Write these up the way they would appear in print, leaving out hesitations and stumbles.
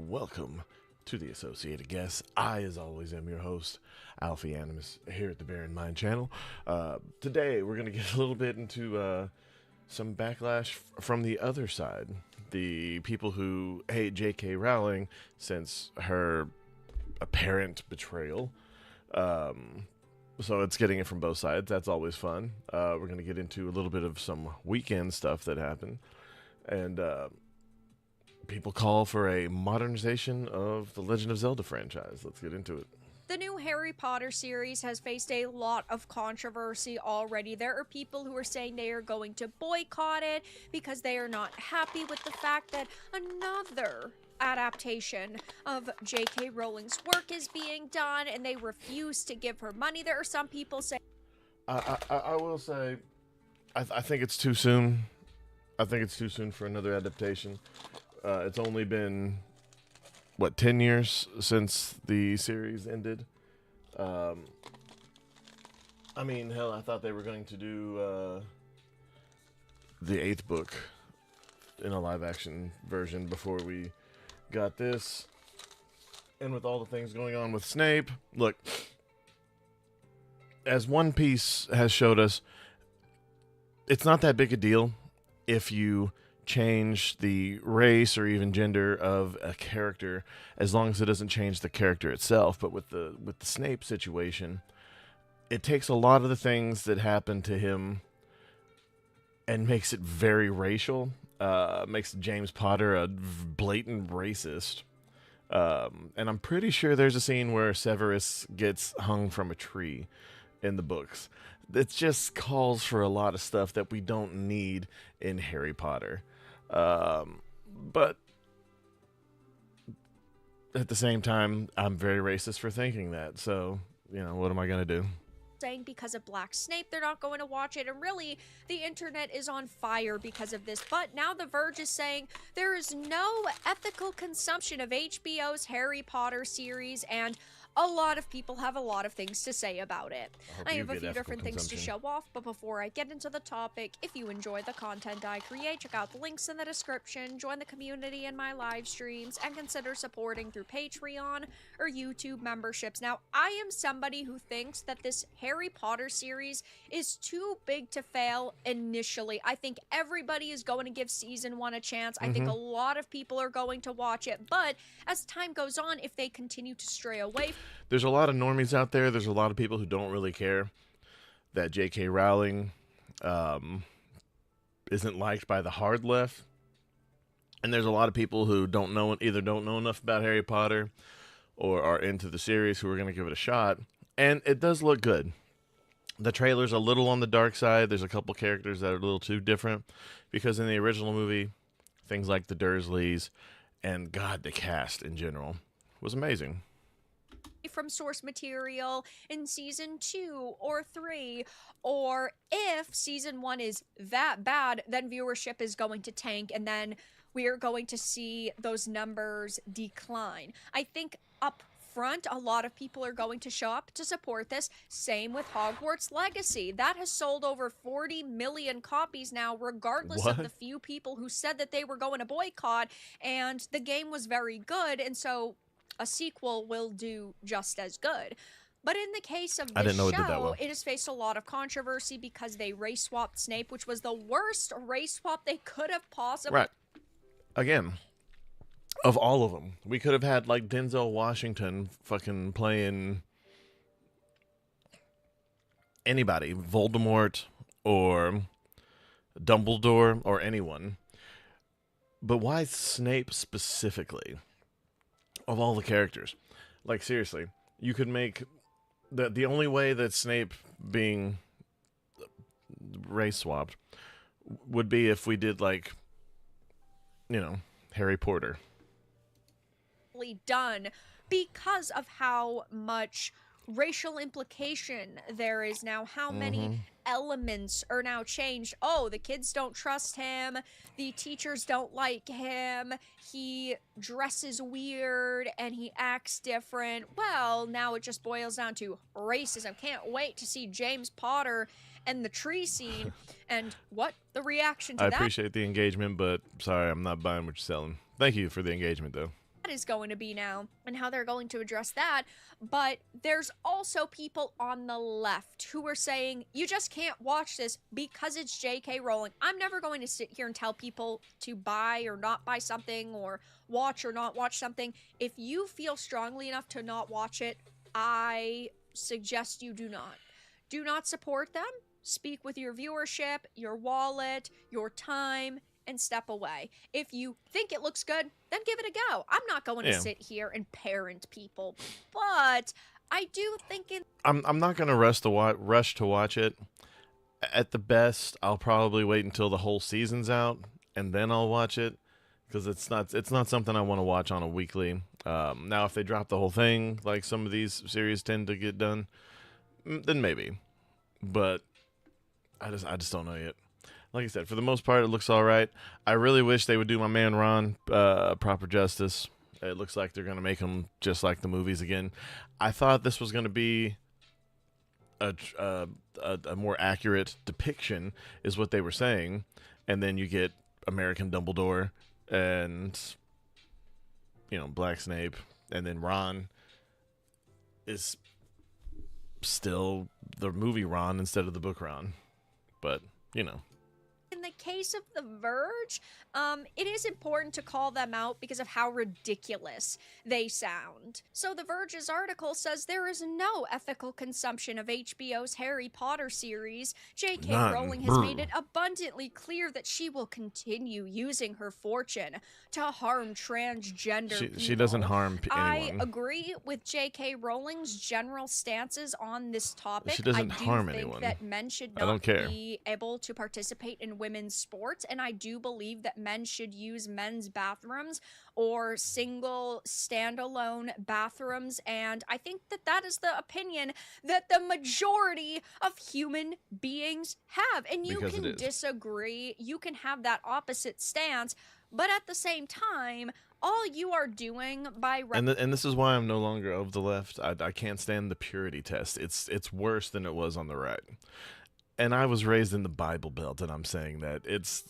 welcome to the Associated Guess. I, as always, am your host, Alfie Animus, here at the Bear in Mind channel. Today, we're going to get a little bit into some backlash from the other side. The people who hate J.K. Rowling since her apparent betrayal. So it's getting it from both sides. That's always fun. We're going to get into a little bit of some weekend stuff that happened. And people call for a modernization of the Legend of Zelda franchise. Let's get into it. The new Harry Potter series has faced a lot of controversy already. There are people who are saying they are going to boycott it because they are not happy with the fact that another adaptation of J.K. Rowling's work is being done and they refuse to give her money. There are some people saying... I will say, I think it's too soon. I think it's too soon for another adaptation. It's only been, what, 10 years since the series ended? I mean, hell, I thought they were going to do the 8th book in a live-action version before we got this. And with all the things going on with Snape, look, as One Piece has showed us, it's not that big a deal if you change the race or even gender of a character, as long as it doesn't change the character itself. But with the Snape situation, it takes a lot of the things that happen to him and makes it very racial. Makes James Potter a blatant racist. And I'm pretty sure there's a scene where Severus gets hung from a tree in the books. It just calls for a lot of stuff that we don't need in Harry Potter. But at the same time, I'm very racist for thinking that. So, you know, what am I going to do? Saying because of Black Snape they're not going to watch it, and really the internet is on fire because of this. But now The Verge is saying there is no ethical consumption of HBO's Harry Potter series, and a lot of people have a lot of things to say about it. I have a few different things to show off, but before I get into the topic, if you enjoy the content I create, check out the links in the description, join the community in my live streams, and consider supporting through Patreon or YouTube memberships. Now, I am somebody who thinks that this Harry Potter series is too big to fail initially. I think everybody is going to give season 1 a chance. I think a lot of people are going to watch it, but as time goes on, if they continue to stray away... There's a lot of normies out there. There's a lot of people who don't really care that J.K. Rowling isn't liked by the hard left. And there's a lot of people who either don't know enough about Harry Potter or are into the series who are going to give it a shot. And it does look good. The trailer's a little on the dark side. There's a couple characters that are a little too different, because in the original movie, things like the Dursleys and, God, the cast in general was amazing. From source material in season 2 or 3, or if season 1 is that bad, then viewership is going to tank, and then we are going to see those numbers decline. I think up front, a lot of people are going to show up to support this. Same with Hogwarts Legacy. That has sold over 40 million copies now, regardless of the few people who said that they were going to boycott, and the game was very good, and so a sequel will do just as good. But in the case of this show, it has faced a lot of controversy because they race swapped Snape, which was the worst race swap they could have possibly... Right. Again, of all of them, we could have had, like, Denzel Washington fucking playing anybody, Voldemort or Dumbledore or anyone. But why Snape specifically? Of all the characters, like, seriously, you could make the only way that Snape being race swapped would be if we did, like, you know, Harry Potter. Done because of how much racial implication there is now, how many elements are now changed. Oh, the kids don't trust him, the teachers don't like him, he dresses weird and he acts different. Well, now it just boils down to racism. Can't wait to see James Potter and the tree scene and what the reaction to that. I appreciate the engagement, but sorry, I'm not buying what you're selling. Thank you for the engagement, though. is going to be now and how they're going to address that. But there's also people on the left who are saying, you just can't watch this because it's J.K. Rowling. I'm never going to sit here and tell people to buy or not buy something or watch or not watch something. If you feel strongly enough to not watch it, I suggest you do not. Do not support them. Speak with your viewership, your wallet, your time, and step away. If you think it looks good, then give it a go. I'm not going to sit here and parent people, but I do think I'm not going to rush to watch it. At the best, I'll probably wait until the whole season's out and then I'll watch it, because it's not something I want to watch on a weekly. Now, if they drop the whole thing, like some of these series tend to get done, then maybe. But I just don't know yet. Like I said, for the most part, it looks all right. I really wish they would do my man Ron proper justice. It looks like they're going to make him just like the movies again. I thought this was going to be a more accurate depiction, is what they were saying. And then you get American Dumbledore and, Black Snape. And then Ron is still the movie Ron instead of the book Ron. But, in the case of The Verge, it is important to call them out because of how ridiculous they sound. So The Verge's article says there is no ethical consumption of HBO's Harry Potter series. J.K. Rowling has made it abundantly clear that she will continue using her fortune to harm transgender people. She doesn't harm anyone. I agree with J.K. Rowling's general stances on this topic. She doesn't harm anyone. I do think that men should not be able to participate in women's sports, and I do believe that men should use men's bathrooms or single standalone bathrooms, and I think that that is the opinion that the majority of human beings have. And you can disagree, you can have that opposite stance, but at the same time, all you are doing by and this is why I'm no longer of the left. I can't stand the purity test. It's worse than it was on the right. And I was raised in the Bible Belt, and I'm saying that it's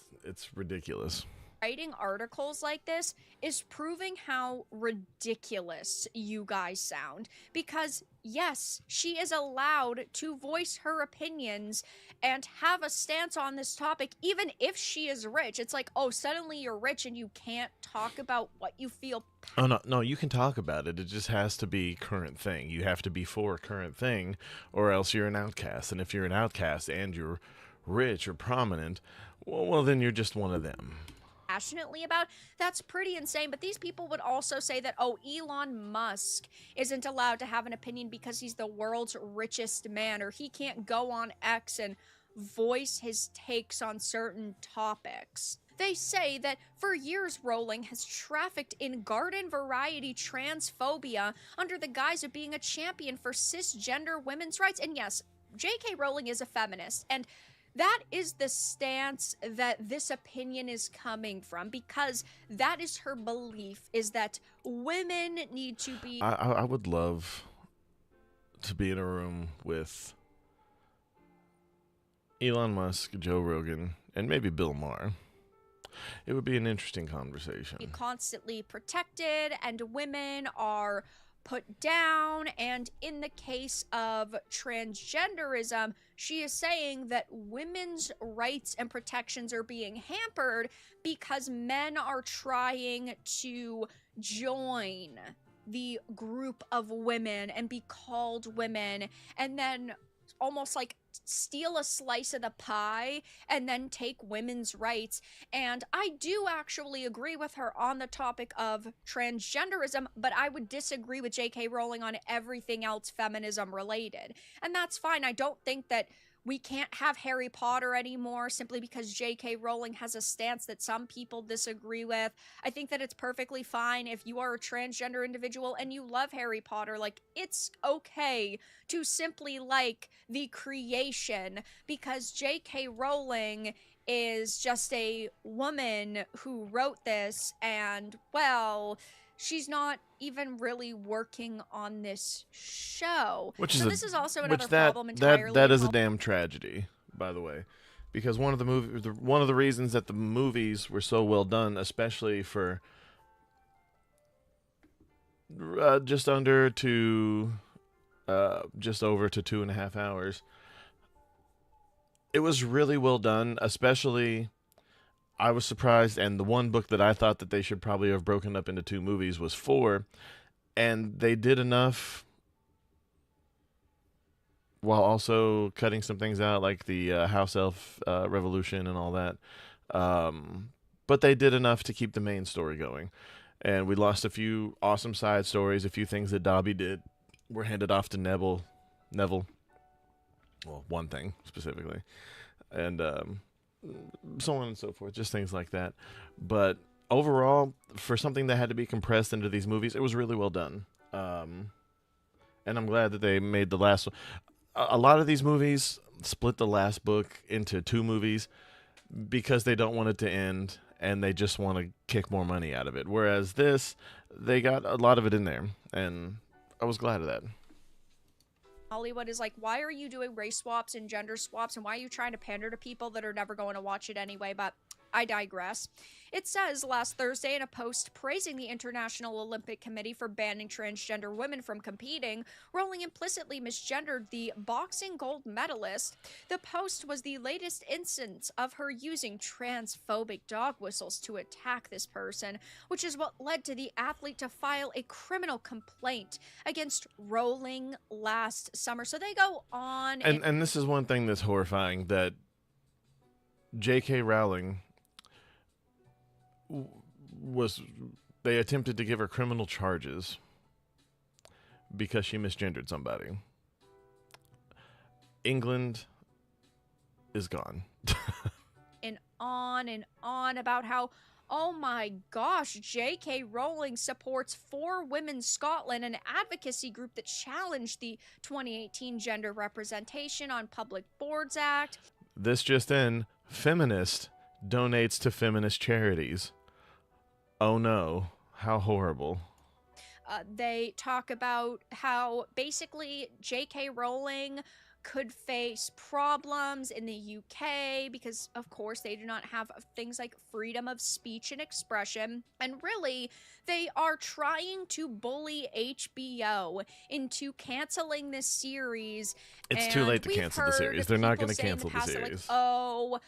ridiculous. Writing articles like this is proving how ridiculous you guys sound. Because, yes, she is allowed to voice her opinions and have a stance on this topic, even if she is rich. It's like, oh, suddenly you're rich and you can't talk about what you feel. Oh, no, you can talk about it. It just has to be current thing. You have to be for a current thing, or else you're an outcast. And if you're an outcast and you're rich or prominent, well, then you're just one of them. Passionately about, that's pretty insane. But these people would also say that, oh, Elon Musk isn't allowed to have an opinion because he's the world's richest man, or he can't go on X and voice his takes on certain topics. They say that for years Rowling has trafficked in garden variety transphobia under the guise of being a champion for cisgender women's rights. And yes, J.K. Rowling is a feminist, and that is the stance that this opinion is coming from, because that is her belief, is that women need to be... I would love to be in a room with Elon Musk, Joe Rogan, and maybe Bill Maher. It would be an interesting conversation. Constantly protected, and women are put down, and in the case of transgenderism, she is saying that women's rights and protections are being hampered because men are trying to join the group of women and be called women, and then almost like steal a slice of the pie and then take women's rights. And I do actually agree with her on the topic of transgenderism, but I would disagree with J.K. Rowling on everything else feminism related. And that's fine. I don't think that we can't have Harry Potter anymore simply because J.K. Rowling has a stance that some people disagree with. I think that it's perfectly fine if you are a transgender individual and you love Harry Potter. Like, it's okay to simply like the creation, because J.K. Rowling is just a woman who wrote this, and, well, she's not even really working on this show. This is also another problem entirely. That is a damn tragedy, by the way, because one of the reasons that the movies were so well done, especially for just over to 2.5 hours. It was really well done, especially I was surprised, and the one book that I thought that they should probably have broken up into 2 movies was 4, and they did enough while also cutting some things out, like the house elf revolution and all that. But they did enough to keep the main story going. And we lost a few awesome side stories, a few things that Dobby did were handed off to Neville. Well, one thing specifically. And so on and so forth, just things like that. But overall, for something that had to be compressed into these movies, it was really well done. And I'm glad that they made the last one. A lot of these movies split the last book into 2 movies because they don't want it to end and they just want to kick more money out of it. Whereas this, they got a lot of it in there, and I was glad of that. Hollywood is like, why are you doing race swaps and gender swaps, and why are you trying to pander to people that are never going to watch it anyway? But I digress. It says last Thursday in a post praising the International Olympic Committee for banning transgender women from competing, Rowling implicitly misgendered the boxing gold medalist. The post was the latest instance of her using transphobic dog whistles to attack this person, which is what led to the athlete to file a criminal complaint against Rowling last summer. So they go on. And this is one thing that's horrifying, that J.K. Rowling they attempted to give her criminal charges because she misgendered somebody. England is gone. And on about how, oh my gosh, J.K. Rowling supports For Women Scotland, an advocacy group that challenged the 2018 Gender Representation on Public Boards Act. This just in, feminist donates to feminist charities. Oh no, how horrible. They talk about how basically J.K. Rowling could face problems in the UK because, of course, they do not have things like freedom of speech and expression. And really, they are trying to bully HBO into canceling this series. It's too late to cancel the series. They're not going to cancel the series. Like, oh,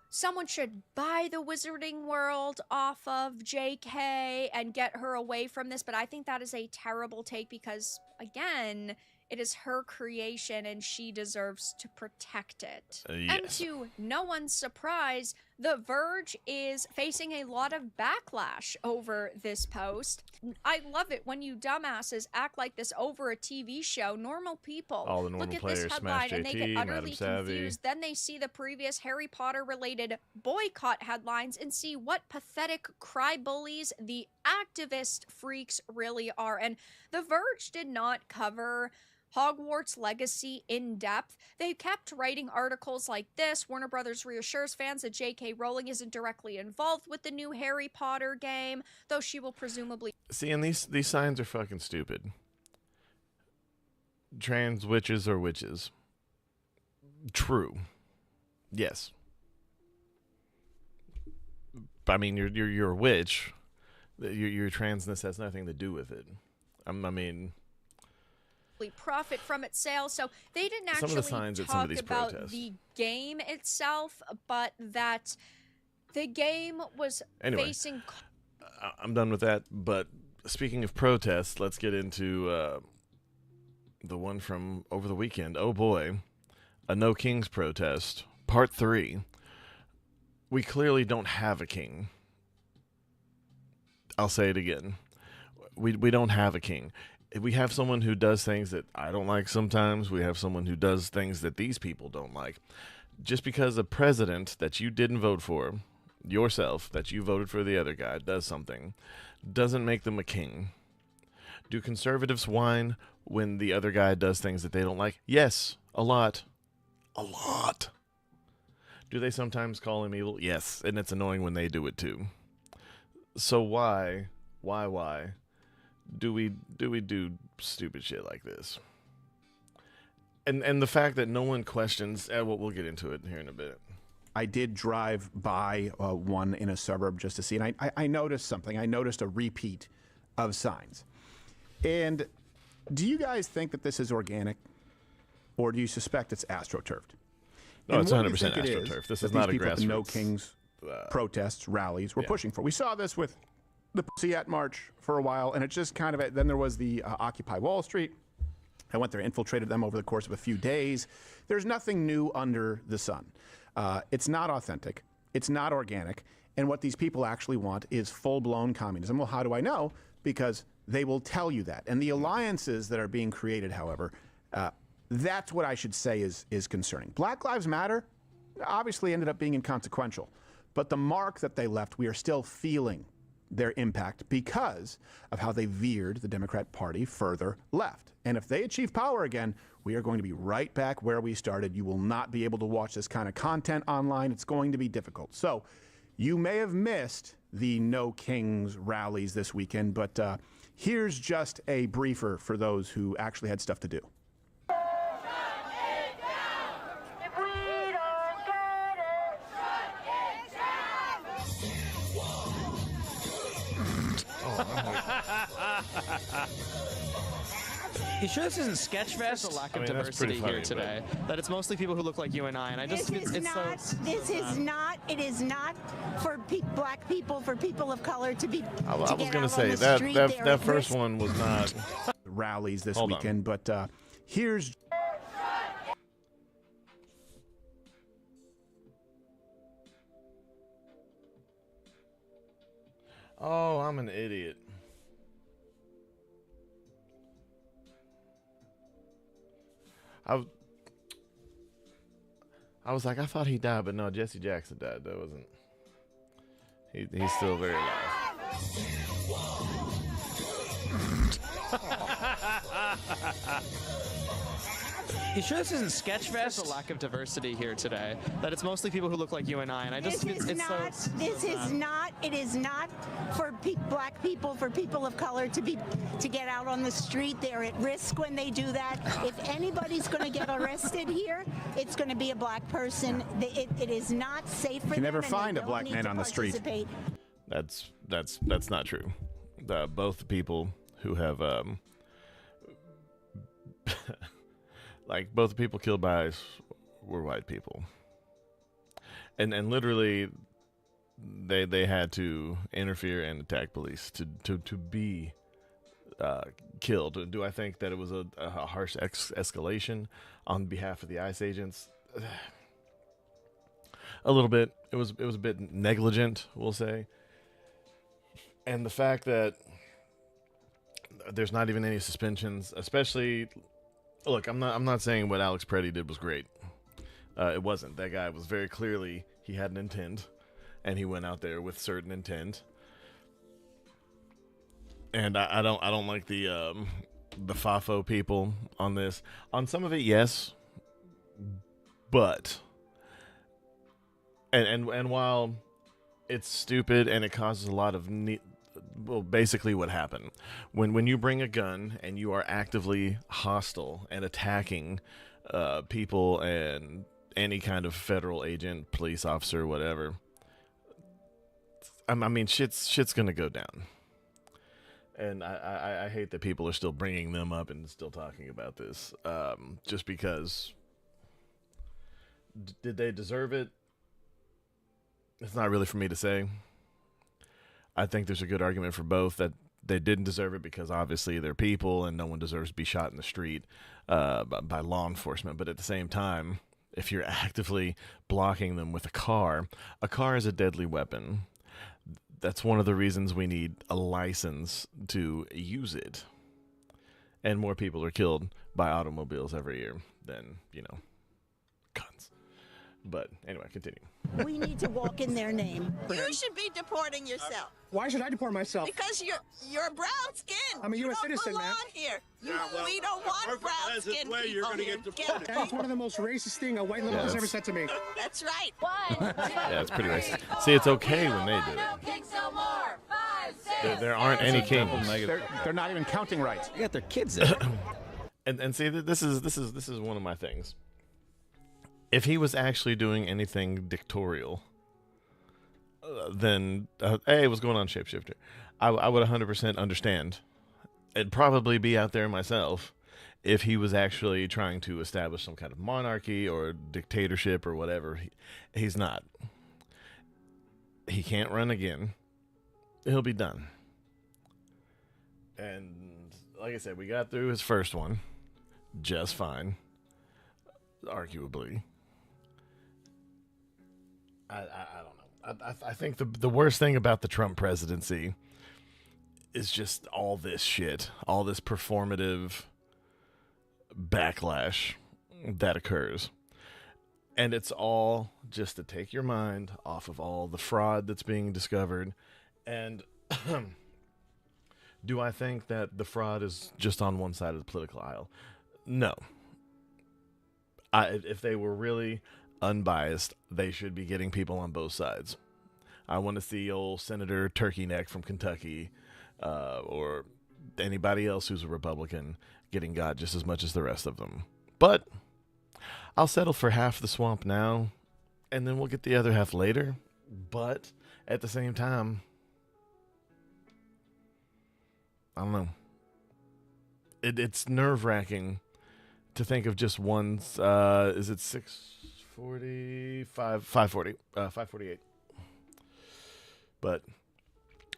someone should buy the Wizarding World off of JK and get her away from this. But I think that is a terrible take because, again, it is her creation and she deserves to protect it. Yes. And to no one's surprise, The Verge is facing a lot of backlash over this post. I love it when you dumbasses act like this over a TV show. Normal people all the normal look at players, this headline Smash and they JT, get utterly Madam Savvy. confused. Then they see the previous Harry Potter related boycott headlines and see what pathetic cry bullies the activist freaks really are. And The Verge did not cover Hogwarts Legacy in depth. They kept writing articles like this. Warner Brothers reassures fans that J.K. Rowling isn't directly involved with the new Harry Potter game, though she will presumably... See, and these signs are fucking stupid. Trans witches are witches. True. Yes. I mean, you're a witch. Your transness has nothing to do with it. I mean... profit from its sales, so they didn't actually talk about protests. The game itself, but that the game was facing... I'm done with that, but speaking of protests, let's get into the one from over the weekend. Oh boy, a No Kings protest, part 3. We clearly don't have a king. I'll say it again. We don't have a king. We have someone who does things that I don't like sometimes. We have someone who does things that these people don't like. Just because a president that you didn't vote for, yourself, that you voted for the other guy, does something, doesn't make them a king. Do conservatives whine when the other guy does things that they don't like? Yes, a lot. A lot. Do they sometimes call him evil? Yes, and it's annoying when they do it too. So why do we do stupid shit like this? And the fact that no one questions, we'll get into it here in a bit. I did drive by one in a suburb just to see, and I noticed something. I noticed a repeat of signs. And do you guys think that this is organic, or do you suspect it's astroturfed? No, And it's what do you 100% think it is astroturf. This that is not a these people at the No grassroots, Kings protests, rallies, were pushing for? We saw this with the Pussy Hat March for a while, and it just kind of, then there was the Occupy Wall Street. I went there, infiltrated them over the course of a few days. There's nothing new under the sun. It's not authentic. It's not organic. And what these people actually want is full-blown communism. Well, how do I know? Because they will tell you that. And the alliances that are being created, however, that's what I should say is concerning. Black Lives Matter obviously ended up being inconsequential. But the mark that they left, we are still feeling their impact because of how they veered the Democrat Party further left. And if they achieve power again, we are going to be right back where we started. You will not be able to watch this kind of content online. It's going to be difficult. So you may have missed the No Kings rallies this weekend, but here's just a briefer for those who actually had stuff to do. You sure this isn't Sketchfest? There's a lack of diversity here today. That it's mostly people who look like you and I, and I just This is not. It is not for black people, for people of color to be. I was going to say that first one was not rallies this weekend, but here's. Oh, I'm an idiot. I was like, I thought he died, but no, Jesse Jackson died. That wasn't. He's still very alive. You sure this isn't Sketchfest? There's a lack of diversity here today. That it's mostly people who look like you and I, and I just This is not. It is not for black people, for people of color to get out on the street. They're at risk when they do that. If anybody's going to get arrested here, it's going to be a black person. It is not safe for them. You never find a black man on the street. That's not true. Both the people who have like both the people killed by ICE were white people, and literally they had to interfere and attack police to be killed. Do I think that it was a harsh escalation on behalf of the ICE agents? A little bit. It was a bit negligent, we'll say. And the fact that there's not even any suspensions, especially, look, I'm not saying what Alex Preddy did was great. It wasn't. That guy was very clearly, he had an intent, and he went out there with certain intent. And I don't like the FAFO people on this. On some of it, yes, but and while it's stupid and it causes a lot of well, basically what happened when you bring a gun and you are actively hostile and attacking people and any kind of federal agent, police officer, whatever, I mean, shit's gonna go down. And I hate that people are still bringing them up and still talking about this, just because. Did they deserve it? It's not really for me to say. I think there's a good argument for both, that they didn't deserve it because obviously they're people and no one deserves to be shot in the street by law enforcement. But at the same time, if you're actively blocking them with a car is a deadly weapon. That's one of the reasons we need a license to use it. And more people are killed by automobiles every year than, guns. But anyway, continue. We need to walk in their name. You should be deporting yourself. Why should I deport myself? Because you're brown skin. I'm a U.S. citizen, man. Here. We don't want brown skin people you're gonna here. Get That's one of the most racist things a white liberal has ever said to me. That's right. Yeah, it's pretty racist. See, it's okay when they do it. There aren't any kings. They're not even counting right. They got their kids there. And see, this is one of my things. If he was actually doing anything dictatorial, then hey, what's going on, Shapeshifter? I would 100% understand and probably be out there myself if he was actually trying to establish some kind of monarchy or dictatorship or whatever. He's not. He can't run again. He'll be done. And like I said, we got through his first one just fine, arguably. I don't know. I think the worst thing about the Trump presidency is just all this shit, all this performative backlash that occurs. And it's all just to take your mind off of all the fraud that's being discovered. And do I think that the fraud is just on one side of the political aisle? No. If they were really unbiased, they should be getting people on both sides. I want to see old Senator Turkey Neck from Kentucky or anybody else who's a Republican getting got just as much as the rest of them. But I'll settle for half the swamp now, and then we'll get the other half later. But at the same time, I don't know. It's nerve-wracking to think of just one. Is it 640? 548. But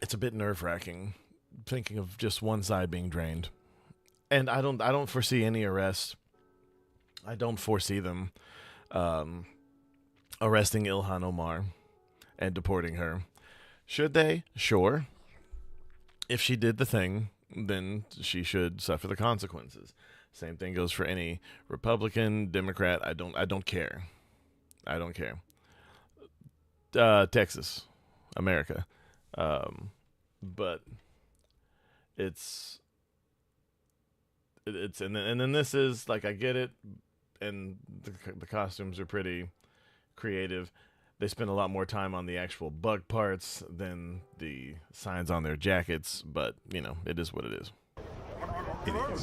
it's a bit nerve-wracking thinking of just one side being drained. And I don't foresee any arrests. I don't foresee them arresting Ilhan Omar and deporting her. Should they? Sure. If she did the thing, then she should suffer the consequences. Same thing goes for any Republican, Democrat. I don't care. I don't care. Texas, America. But it's and then this is like, I get it, and the costumes are pretty creative. They spend a lot more time on the actual bug parts than the signs on their jackets, but you know, it is what it is.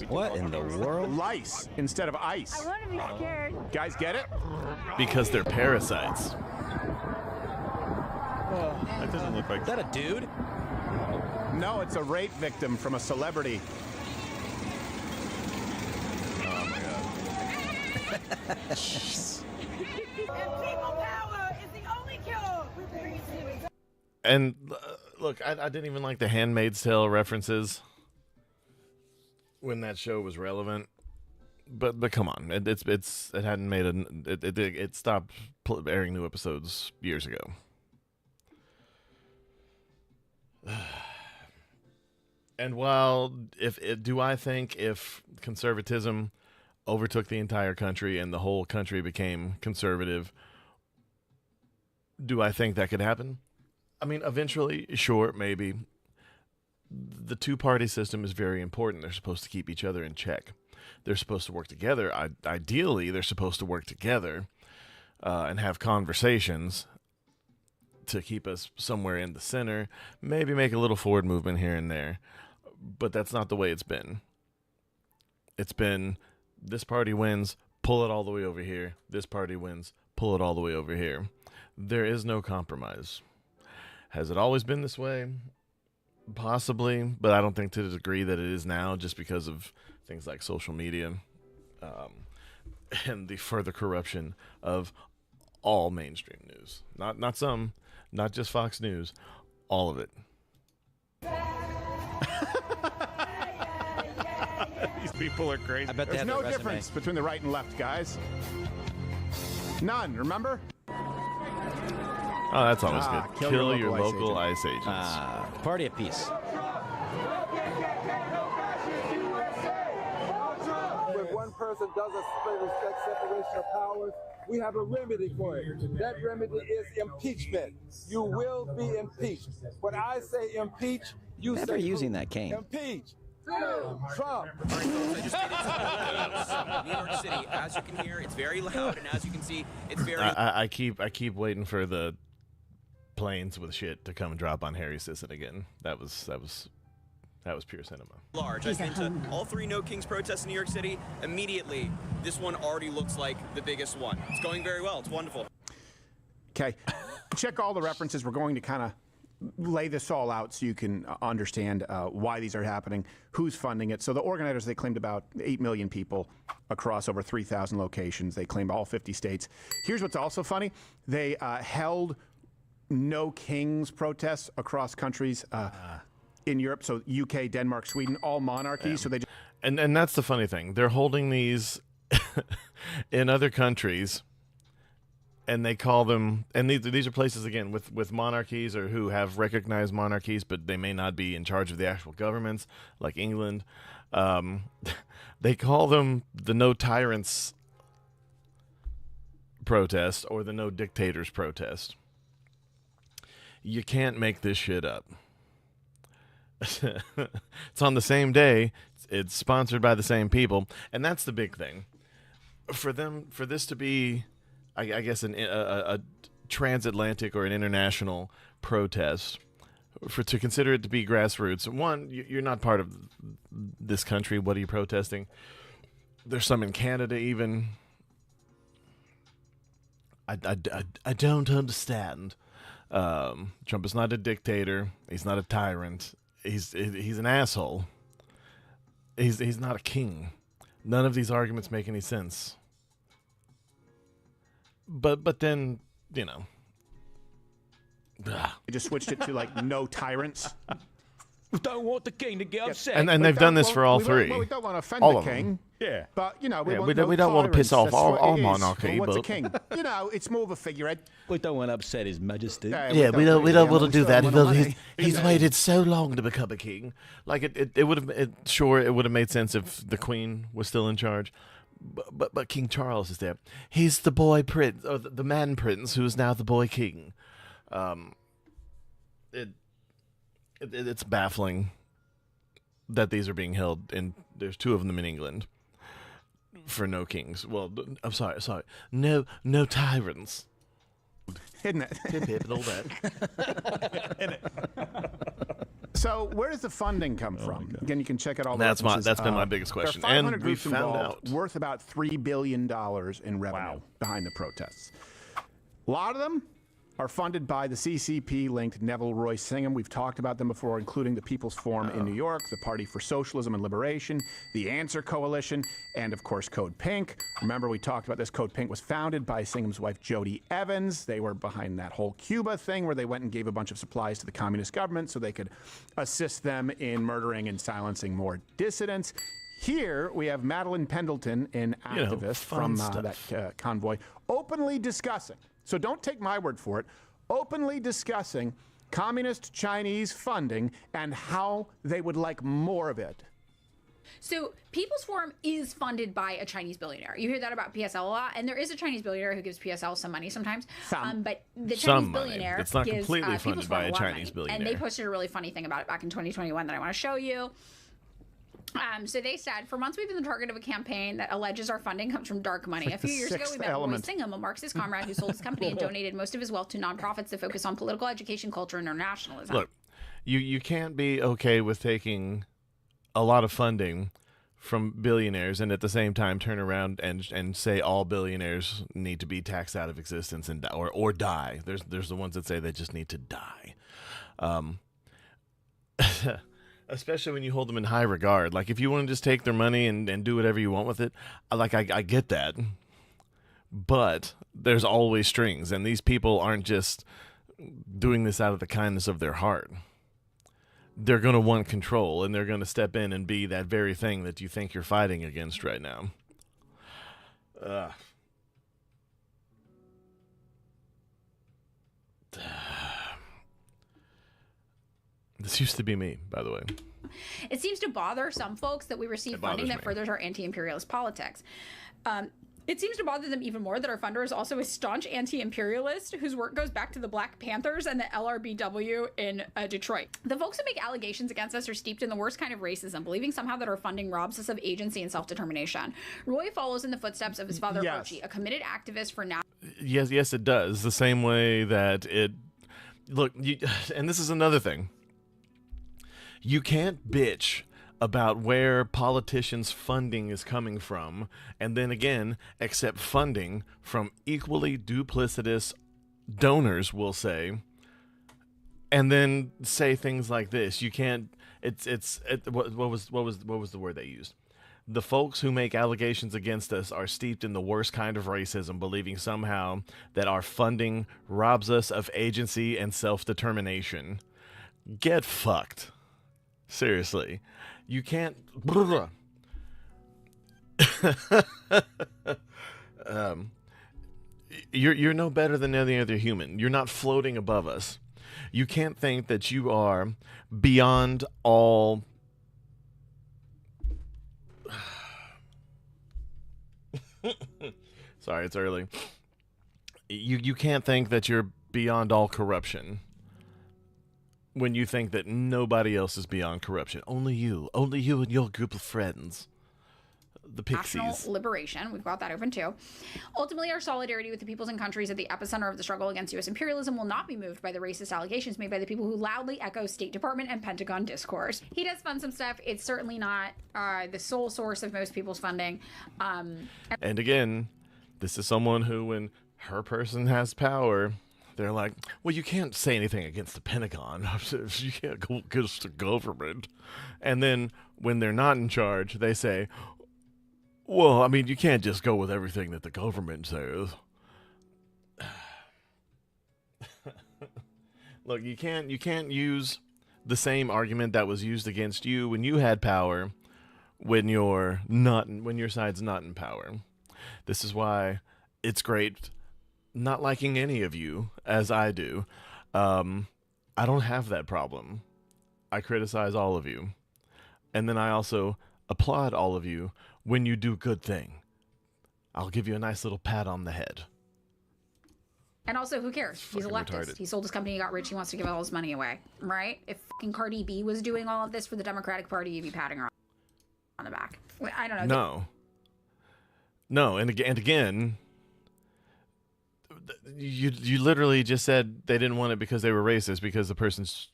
What in the world? Lice instead of ice. I want to be scared. Guys, get it? Because they're parasites. That doesn't look like... Is that a dude? No, it's a rape victim from a celebrity. Oh my god. Jeez. People power is the only cure. And look, I didn't even like the Handmaid's Tale references when that show was relevant. But come on, it hadn't made it stopped airing new episodes years ago. And while do I think if conservatism overtook the entire country and the whole country became conservative, do I think that could happen? I mean, eventually, sure, maybe. The two-party system is very important. They're supposed to keep each other in check. They're supposed to work together. Ideally, they're supposed to work together and have conversations to keep us somewhere in the center, maybe make a little forward movement here and there. But that's not the way it's been. It's been, this party wins, pull it all the way over here. This party wins, pull it all the way over here. There is no compromise. Has it always been this way? Possibly, but I don't think to the degree that it is now, just because of things like social media and the further corruption of all mainstream news. Not some, not just Fox News, all of it. These people are crazy. I bet they There's have no their resume. difference between the right and left, guys. None, remember? Oh, that's always Ah, good. Kill your local ice ice agents. Party of peace. When one person doesn't respect separation of powers, we have a remedy for it. That remedy is impeachment. You will be impeached. When I say impeach, you Never say using that cane. impeach. Trump. I just made it to New York City. As you can hear, it's very loud, and as you can see, it's very. I keep waiting for the planes with shit to come drop on Harry Sisson again. That was pure cinema. large. I've been to all 3 No Kings protests in New York City. Immediately, this one already looks like the biggest one. It's going very well. It's wonderful. Okay, check all the references. We're going to kind of lay this all out so you can understand why these are happening, who's funding it. So the organizers, they claimed about 8 million people across over 3,000 locations. They claimed all 50 states. Here's what's also funny. They held No Kings protests across countries in Europe. So UK, Denmark, Sweden, all monarchies. So they just and that's the funny thing. They're holding these in other countries. And they call them, and these are places, again, with monarchies or who have recognized monarchies, but they may not be in charge of the actual governments, like England. They call them the No Tyrants protest or the No Dictators protest. You can't make this shit up. It's on the same day. It's sponsored by the same people. And that's the big thing. For this to be, I guess, a transatlantic or an international protest, to consider it to be grassroots. One, you're not part of this country. What are you protesting? There's some in Canada even. I don't understand. Trump is not a dictator. He's not a tyrant. He's an asshole. He's not a king. None of these arguments make any sense. But then, you know. they just switched it to like No Tyrants. We don't want the king to get upset. And they've done this for all three. We don't want to offend All the of them. king. Yeah. But, you know, Yeah, want we don't want to piss tyrants. off That's what all it is. monarchy, Well, what's a but- king? You know, it's more of a figurehead. We don't want to upset his majesty. Yeah, we don't want to do that. He's He's waited so long to become a king. Like it would have it would have made sense if the queen was still in charge. But King Charles is there. He's the boy prince, or the man prince, who is now the boy king. It's baffling that these are being held, and there's two of them in England for no kings. Well, I'm sorry, no tyrants. Isn't it? Pip and all that. So where does the funding come from? Again, you can check out all the That's references. been my biggest question. There are 500 And we groups found involved, out. worth about $3 billion in revenue behind the protests. A lot of them are funded by the CCP-linked Neville Roy Singham. We've talked about them before, including the People's Forum in New York, the Party for Socialism and Liberation, the Answer Coalition, and, of course, Code Pink. Remember, we talked about this. Code Pink was founded by Singham's wife, Jody Evans. They were behind that whole Cuba thing where they went and gave a bunch of supplies to the communist government so they could assist them in murdering and silencing more dissidents. Here we have Madeline Pendleton, an activist from that convoy, openly discussing. So don't take my word for it. Openly discussing communist Chinese funding and how they would like more of it. So People's Forum is funded by a Chinese billionaire. You hear that about PSL a lot, and there is a Chinese billionaire who gives PSL some money sometimes. But the Chinese billionaire It's not gives, completely funded People's by Forum a lot of Chinese money. billionaire. And they posted a really funny thing about it back in 2021 that I want to show you. So they said, for months we've been the target of a campaign that alleges our funding comes from dark money. A few years ago, we met Roy Singham, a Marxist comrade who sold his company and donated most of his wealth to nonprofits that focus on political education, culture, and internationalism. Look, you can't be okay with taking a lot of funding from billionaires and at the same time turn around and say all billionaires need to be taxed out of existence and or die. There's the ones that say they just need to die. Especially when you hold them in high regard. Like, if you want to just take their money and do whatever you want with it, I get that. But there's always strings, and these people aren't just doing this out of the kindness of their heart. They're going to want control, and they're going to step in and be that very thing that you think you're fighting against right now. This used to be me, by the way. It seems to bother some folks that we receive funding that furthers our anti-imperialist politics. It seems to bother them even more that our funder is also a staunch anti-imperialist whose work goes back to the Black Panthers and the LRBW in Detroit. The folks who make allegations against us are steeped in the worst kind of racism, believing somehow that our funding robs us of agency and self-determination. Roy follows in the footsteps of his father, Archie, a committed activist for now. Yes, it does. The same way that it... Look, and this is another thing. You can't bitch about where politicians' funding is coming from, and then again, accept funding from equally duplicitous donors, we'll say, and then say things like this. You can't. What was the word they used? The folks who make allegations against us are steeped in the worst kind of racism, believing somehow that our funding robs us of agency and self-determination. Get fucked. Seriously. You can't... You're no better than any other human. You're not floating above us. You can't think that you are beyond all... Sorry, it's early. You can't think that you're beyond all corruption when you think that nobody else is beyond corruption. Only you and your group of friends. The Pixies. National liberation. We've got that open too. Ultimately, our solidarity with the peoples and countries at the epicenter of the struggle against U.S. imperialism will not be moved by the racist allegations made by the people who loudly echo State Department and Pentagon discourse. He does fund some stuff. It's certainly not the sole source of most people's funding. And again, this is someone who, when her person has power, they're like, well, you can't say anything against the Pentagon. You can't go against the government. And then when they're not in charge, they say, well, I mean, you can't just go with everything that the government says. Look, you can't use the same argument that was used against you when you had power when your side's not in power. This is why it's great not liking any of you as I do. I don't have that problem. I criticize all of you. And then I also applaud all of you when you do good thing. I'll give you a nice little pat on the head. And also, who cares? He's a leftist. Retarded. He sold his company, he got rich, he wants to give all his money away, right? If fucking Cardi B was doing all of this for the Democratic Party, you'd be patting her on the back. I don't know. No, and again, you literally just said they didn't want it because they were racist because the person's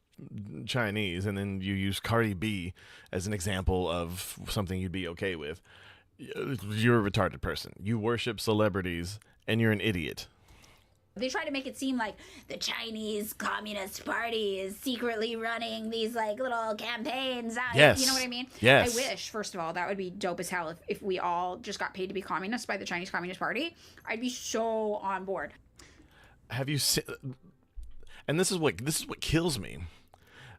Chinese, and then you use Cardi B as an example of something you'd be okay with. You're a retarded person. You worship celebrities, and you're an idiot. They try to make it seem like the Chinese Communist Party is secretly running these like little campaigns. Yes. You know what I mean? Yes. I wish, first of all, that would be dope as hell if we all just got paid to be communists by the Chinese Communist Party. I'd be so on board. Have you seen? And this is what kills me.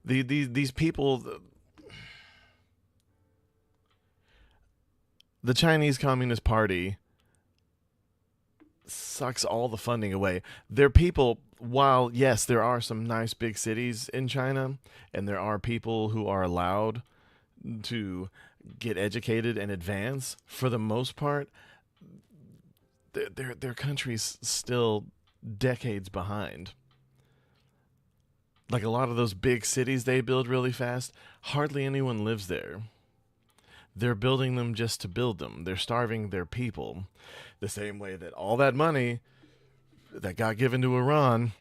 These people, the Chinese Communist Party sucks all the funding away. Their people, while yes, there are some nice big cities in China, and there are people who are allowed to get educated and advance, for the most part, their country's still decades behind. Like a lot of those big cities they build really fast, hardly anyone lives there. They're building them just to build them. They're starving their people. The same way that all that money that got given to Iran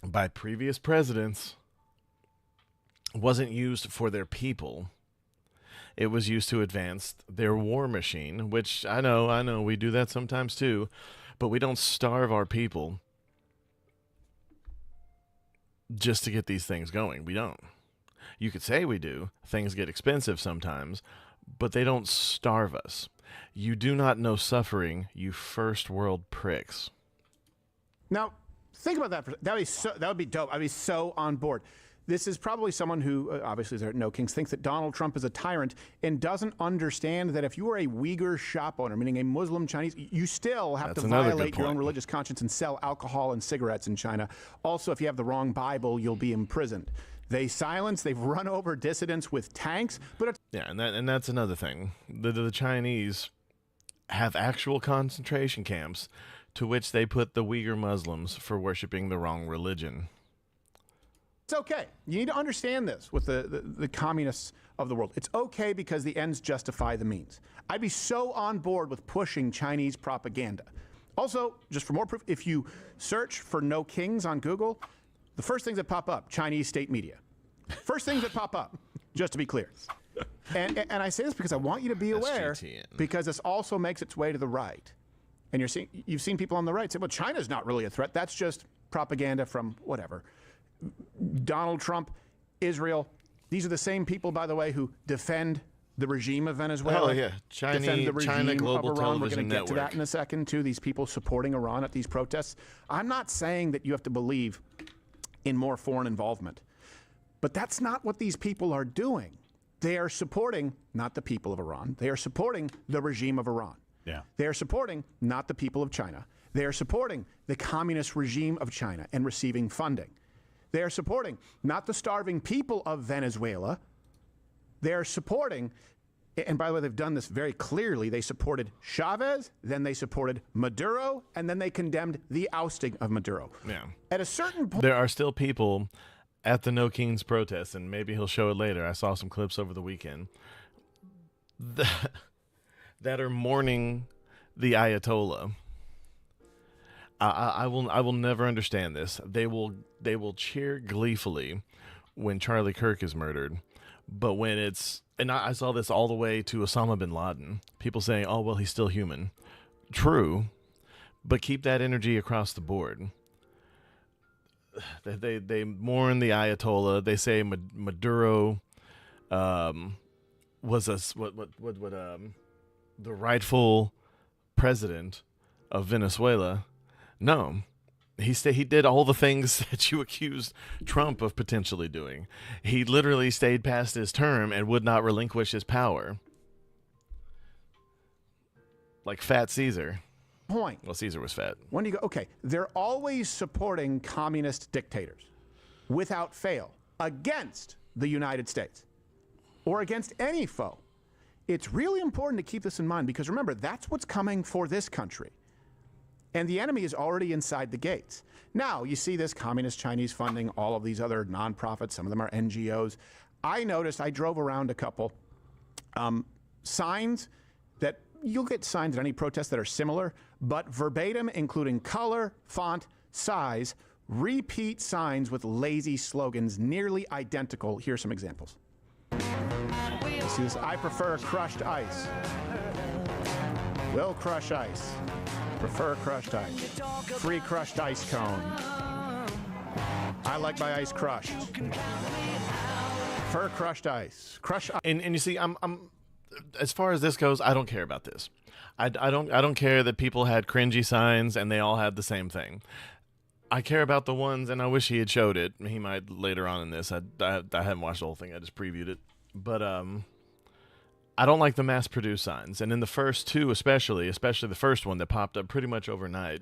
by previous presidents wasn't used for their people. It was used to advance their war machine, which I know, we do that sometimes too, but we don't starve our people just to get these things going. We don't. You could say we do. Things get expensive sometimes, but they don't starve us. You do not know suffering, you first world pricks. Now, think about that. That would be dope. I'd be so on board. This is probably someone who, obviously there are no kings, thinks that Donald Trump is a tyrant and doesn't understand that if you are a Uyghur shop owner, meaning a Muslim Chinese, you still have to violate your own religious conscience and sell alcohol and cigarettes in China. Also, if you have the wrong Bible, you'll be imprisoned. They've run over dissidents with tanks, but it's... Yeah, and that's another thing. The Chinese have actual concentration camps to which they put the Uyghur Muslims for worshiping the wrong religion. It's okay. You need to understand this with the communists of the world. It's okay because the ends justify the means. I'd be so on board with pushing Chinese propaganda. Also, just for more proof, if you search for no kings on Google, the first things that pop up, Chinese state media. First things that pop up, just to be clear. And I say this because I want you to be aware, because this also makes its way to the right. And you've seen people on the right say, well, China's not really a threat. That's just propaganda from whatever. Donald Trump, Israel. These are the same people, by the way, who defend the regime of Venezuela. Oh, yeah. Defend the regime China Global of Iran. We're Television going to get to that Network. in a second, too. These people supporting Iran at these protests. I'm not saying that you have to believe in more foreign involvement. But that's not what these people are doing. They are supporting not the people of Iran. They are supporting the regime of Iran. Yeah. They are supporting not the people of China. They are supporting the communist regime of China and receiving funding. They are supporting not the starving people of Venezuela. They are supporting, and by the way, they've done this very clearly. They supported Chavez, then they supported Maduro, and then they condemned the ousting of Maduro. Yeah. At a certain point, There are still people at the No Kings protest, and maybe he'll show it later. I saw some clips over the weekend that are mourning the Ayatollah. I will never understand this. They will cheer gleefully when Charlie Kirk is murdered, but when it's, and I saw this all the way to Osama bin Laden. People saying, "Oh well, he's still human." True, but keep that energy across the board. They mourn the Ayatollah. They say Maduro was the rightful president of Venezuela. No, he did all the things that you accused Trump of potentially doing. He literally stayed past his term and would not relinquish his power, like Fat Caesar. Point. Well, Caesar was fat. When do you go, okay, they're always supporting communist dictators without fail against the United States or against any foe. It's really important to keep this in mind because remember, that's what's coming for this country. And the enemy is already inside the gates. Now, you see this communist Chinese funding, all of these other nonprofits, some of them are NGOs. I noticed, I drove around a couple signs that you'll get signs at any protest that are similar, but verbatim, including color, font, size, repeat signs with lazy slogans nearly identical. Here's some examples. You see this? I prefer crushed ice. Will crush ice. Prefer crushed ice. Free crushed ice cone. I like my ice crushed. Prefer crushed ice. Crush ice. And you see, I'm as far as this goes, I don't care about this. I don't care that people had cringy signs and they all had the same thing. I care about the ones, and I wish he had showed it. He might later on in this. I haven't watched the whole thing. I just previewed it. But I don't like the mass-produced signs. And in the first two especially the first one that popped up pretty much overnight,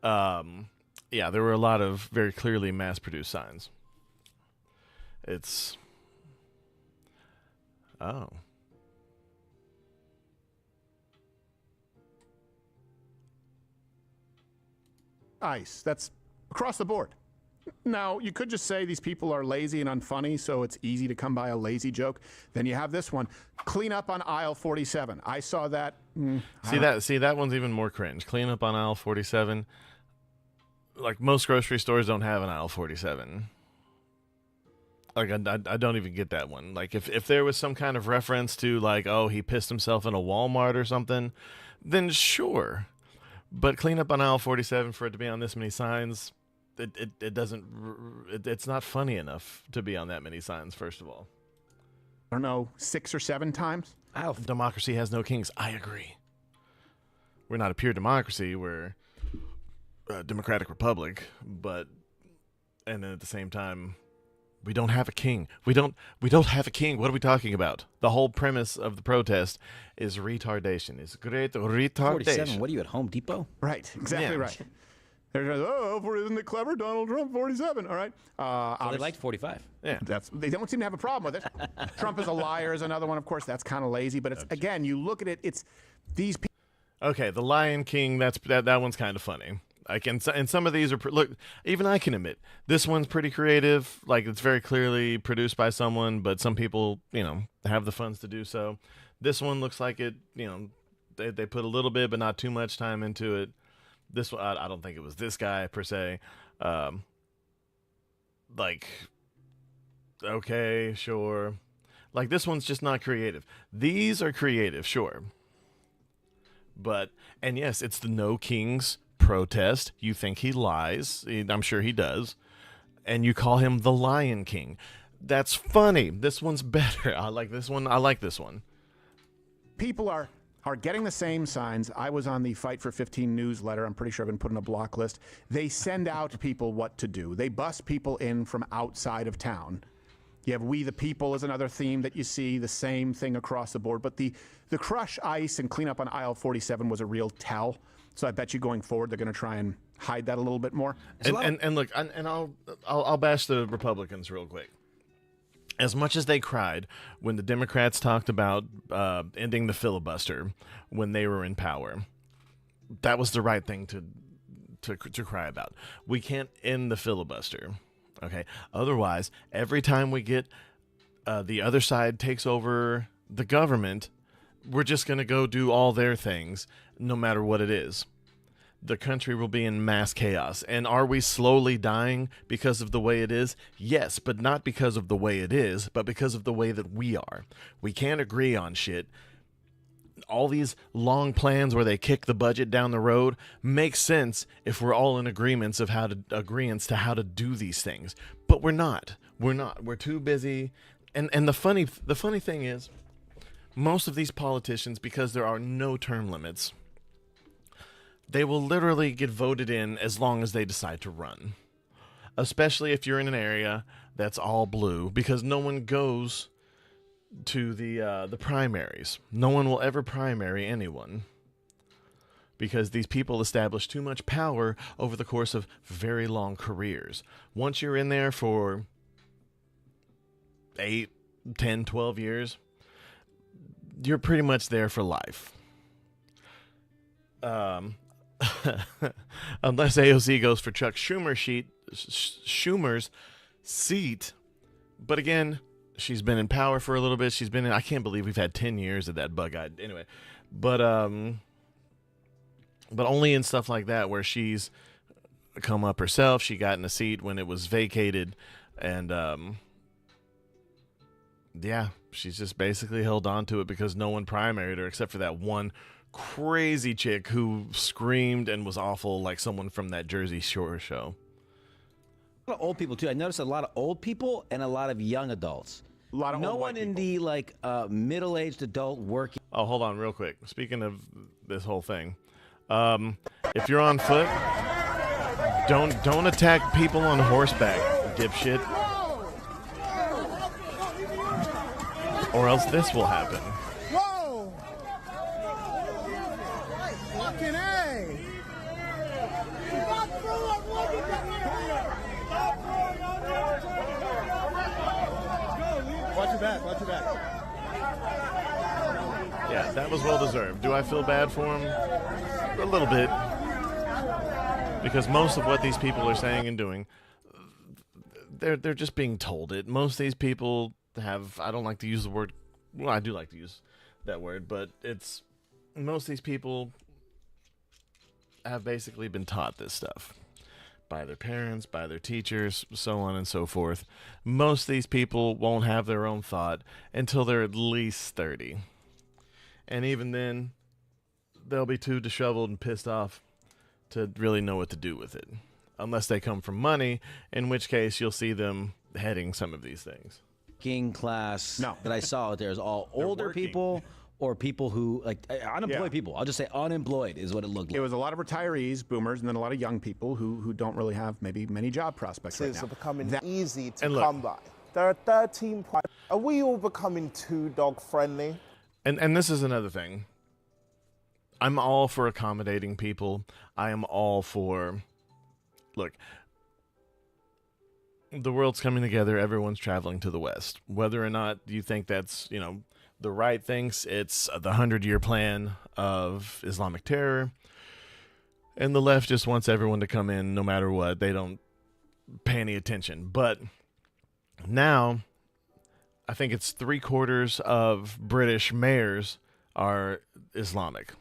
yeah, there were a lot of very clearly mass-produced signs. It's... Oh. Ice. That's across the board. Now, you could just say these people are lazy and unfunny, so it's easy to come by a lazy joke. Then you have this one, clean up on aisle 47. I saw that. See that one's even more cringe. Clean up on aisle 47. Like most grocery stores don't have an aisle 47. Like I don't even get that one. Like if there was some kind of reference to like, oh, he pissed himself in a Walmart or something, then sure. But clean up on aisle 47 for it to be on this many signs, it doesn't. It's not funny enough to be on that many signs. First of all, I don't know, 6 or 7 times. Democracy has no kings. I agree. We're not a pure democracy. We're a democratic republic, and then at the same time, we don't have a king. We don't have a king. What are we talking about? The whole premise of the protest is retardation. It's great retardation. 47. What are you at Home Depot? Right. Exactly right. They're isn't it clever? Donald Trump, 47. All right. They liked 45. Yeah. They don't seem to have a problem with it. Trump is a liar is another one. Of course, that's kind of lazy. But it's again, you look at it. It's these people. Okay, the Lion King. That one's kind of funny. And some of these are look. Even I can admit this one's pretty creative. Like it's very clearly produced by someone, but some people, have the funds to do so. This one looks like it. They put a little bit, but not too much time into it. This one, I don't think it was this guy per se. Like, okay, sure. Like this one's just not creative. These are creative, sure. And yes, it's the No Kings protest. You think he lies. I'm sure he does. and you call him the Lion King. That's funny. This one's better. I like this one. I like this one. People are getting the same signs. I was on the Fight for 15 newsletter. I'm pretty sure I've been put on a block list. They send out people what to do. They bus people in from outside of town. You have We the People is another theme that you see, the same thing across the board. But the crush ice and clean up on aisle 47 was a real tell. So I bet you going forward, they're going to try and hide that a little bit more. And look, I'll bash the Republicans real quick. As much as they cried when the Democrats talked about ending the filibuster when they were in power, that was the right thing to cry about. We can't end the filibuster. Okay. Otherwise, every time we get the other side takes over the government, we're just going to go do all their things, no matter what it is. The country will be in mass chaos. And are we slowly dying because of the way it is? Yes, but not because of the way it is, but because of the way that we are. We can't agree on shit. All these long plans where they kick the budget down the road make sense if we're all in agreements to how to do these things. But we're not. We're too busy. And the funny thing is, most of these politicians, because there are no term limits, they will literally get voted in as long as they decide to run. Especially if you're in an area that's all blue, because no one goes to the primaries. No one will ever primary anyone, because these people establish too much power over the course of very long careers. Once you're in there for 8, 10, 12 years, you're pretty much there for life. Unless AOC goes for Chuck Schumer's seat. But again, she's been in power for a little bit. I can't believe we've had 10 years of that bug-eyed. Anyway, but only in stuff like that where she's come up herself. She got in a seat when it was vacated, and yeah, she's just basically held on to it because no one primaried her except for that one crazy chick who screamed and was awful, like someone from that Jersey Shore show. A lot of old people too. I noticed a lot of old people and a lot of young adults. A lot of no old one in the middle-aged adult working. Oh, hold on real quick. Speaking of this whole thing, if you're on foot, don't attack people on horseback, dipshit. Or else this will happen. Whoa! Fucking A! Watch your back, watch your back. Yeah, that was well deserved. Do I feel bad for him? A little bit. Because most of what these people are saying and doing, they're just being told it. Most of these people have, I don't like to use the word, well, I do like to use that word, but it's, most of these people have basically been taught this stuff by their parents, by their teachers, so on and so forth. Most of these people won't have their own thought until they're at least 30. And even then, they'll be too disheveled and pissed off to really know what to do with it. Unless they come from money, in which case you'll see them heading some of these things. Working class that I saw out there is all older people or people who, like, unemployed people. I'll just say unemployed is what it looked like. It was a lot of retirees, boomers, and then a lot of young people who don't really have maybe many job prospects right now. Are becoming easy to come by. There are 13 points. Are we all becoming too dog friendly? And this is another thing. I'm all for accommodating people. I am all for, look, the world's coming together. Everyone's traveling to the West. Whether or not you think that's, the right thinks it's the 100-year plan of Islamic terror, and the left just wants everyone to come in no matter what. They don't pay any attention. But now, I think it's 3/4 of British mayors are Islamic.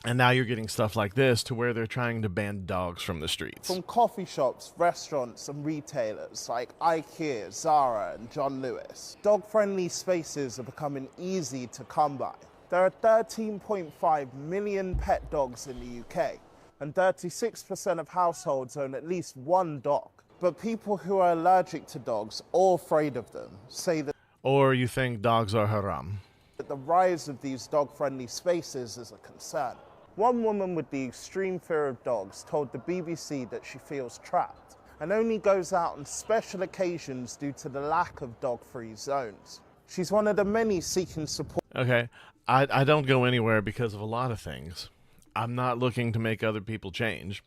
And now you're getting stuff like this to where they're trying to ban dogs from the streets. From coffee shops, restaurants, and retailers like IKEA, Zara, and John Lewis, dog-friendly spaces are becoming easy to come by. There are 13.5 million pet dogs in the UK, and 36% of households own at least one dog. But people who are allergic to dogs or afraid of them say that Or you think dogs are haram. the rise of these dog-friendly spaces is a concern. One woman with the extreme fear of dogs told the BBC that she feels trapped and only goes out on special occasions due to the lack of dog-free zones. She's one of the many seeking support. Okay, I don't go anywhere because of a lot of things. I'm not looking to make other people change.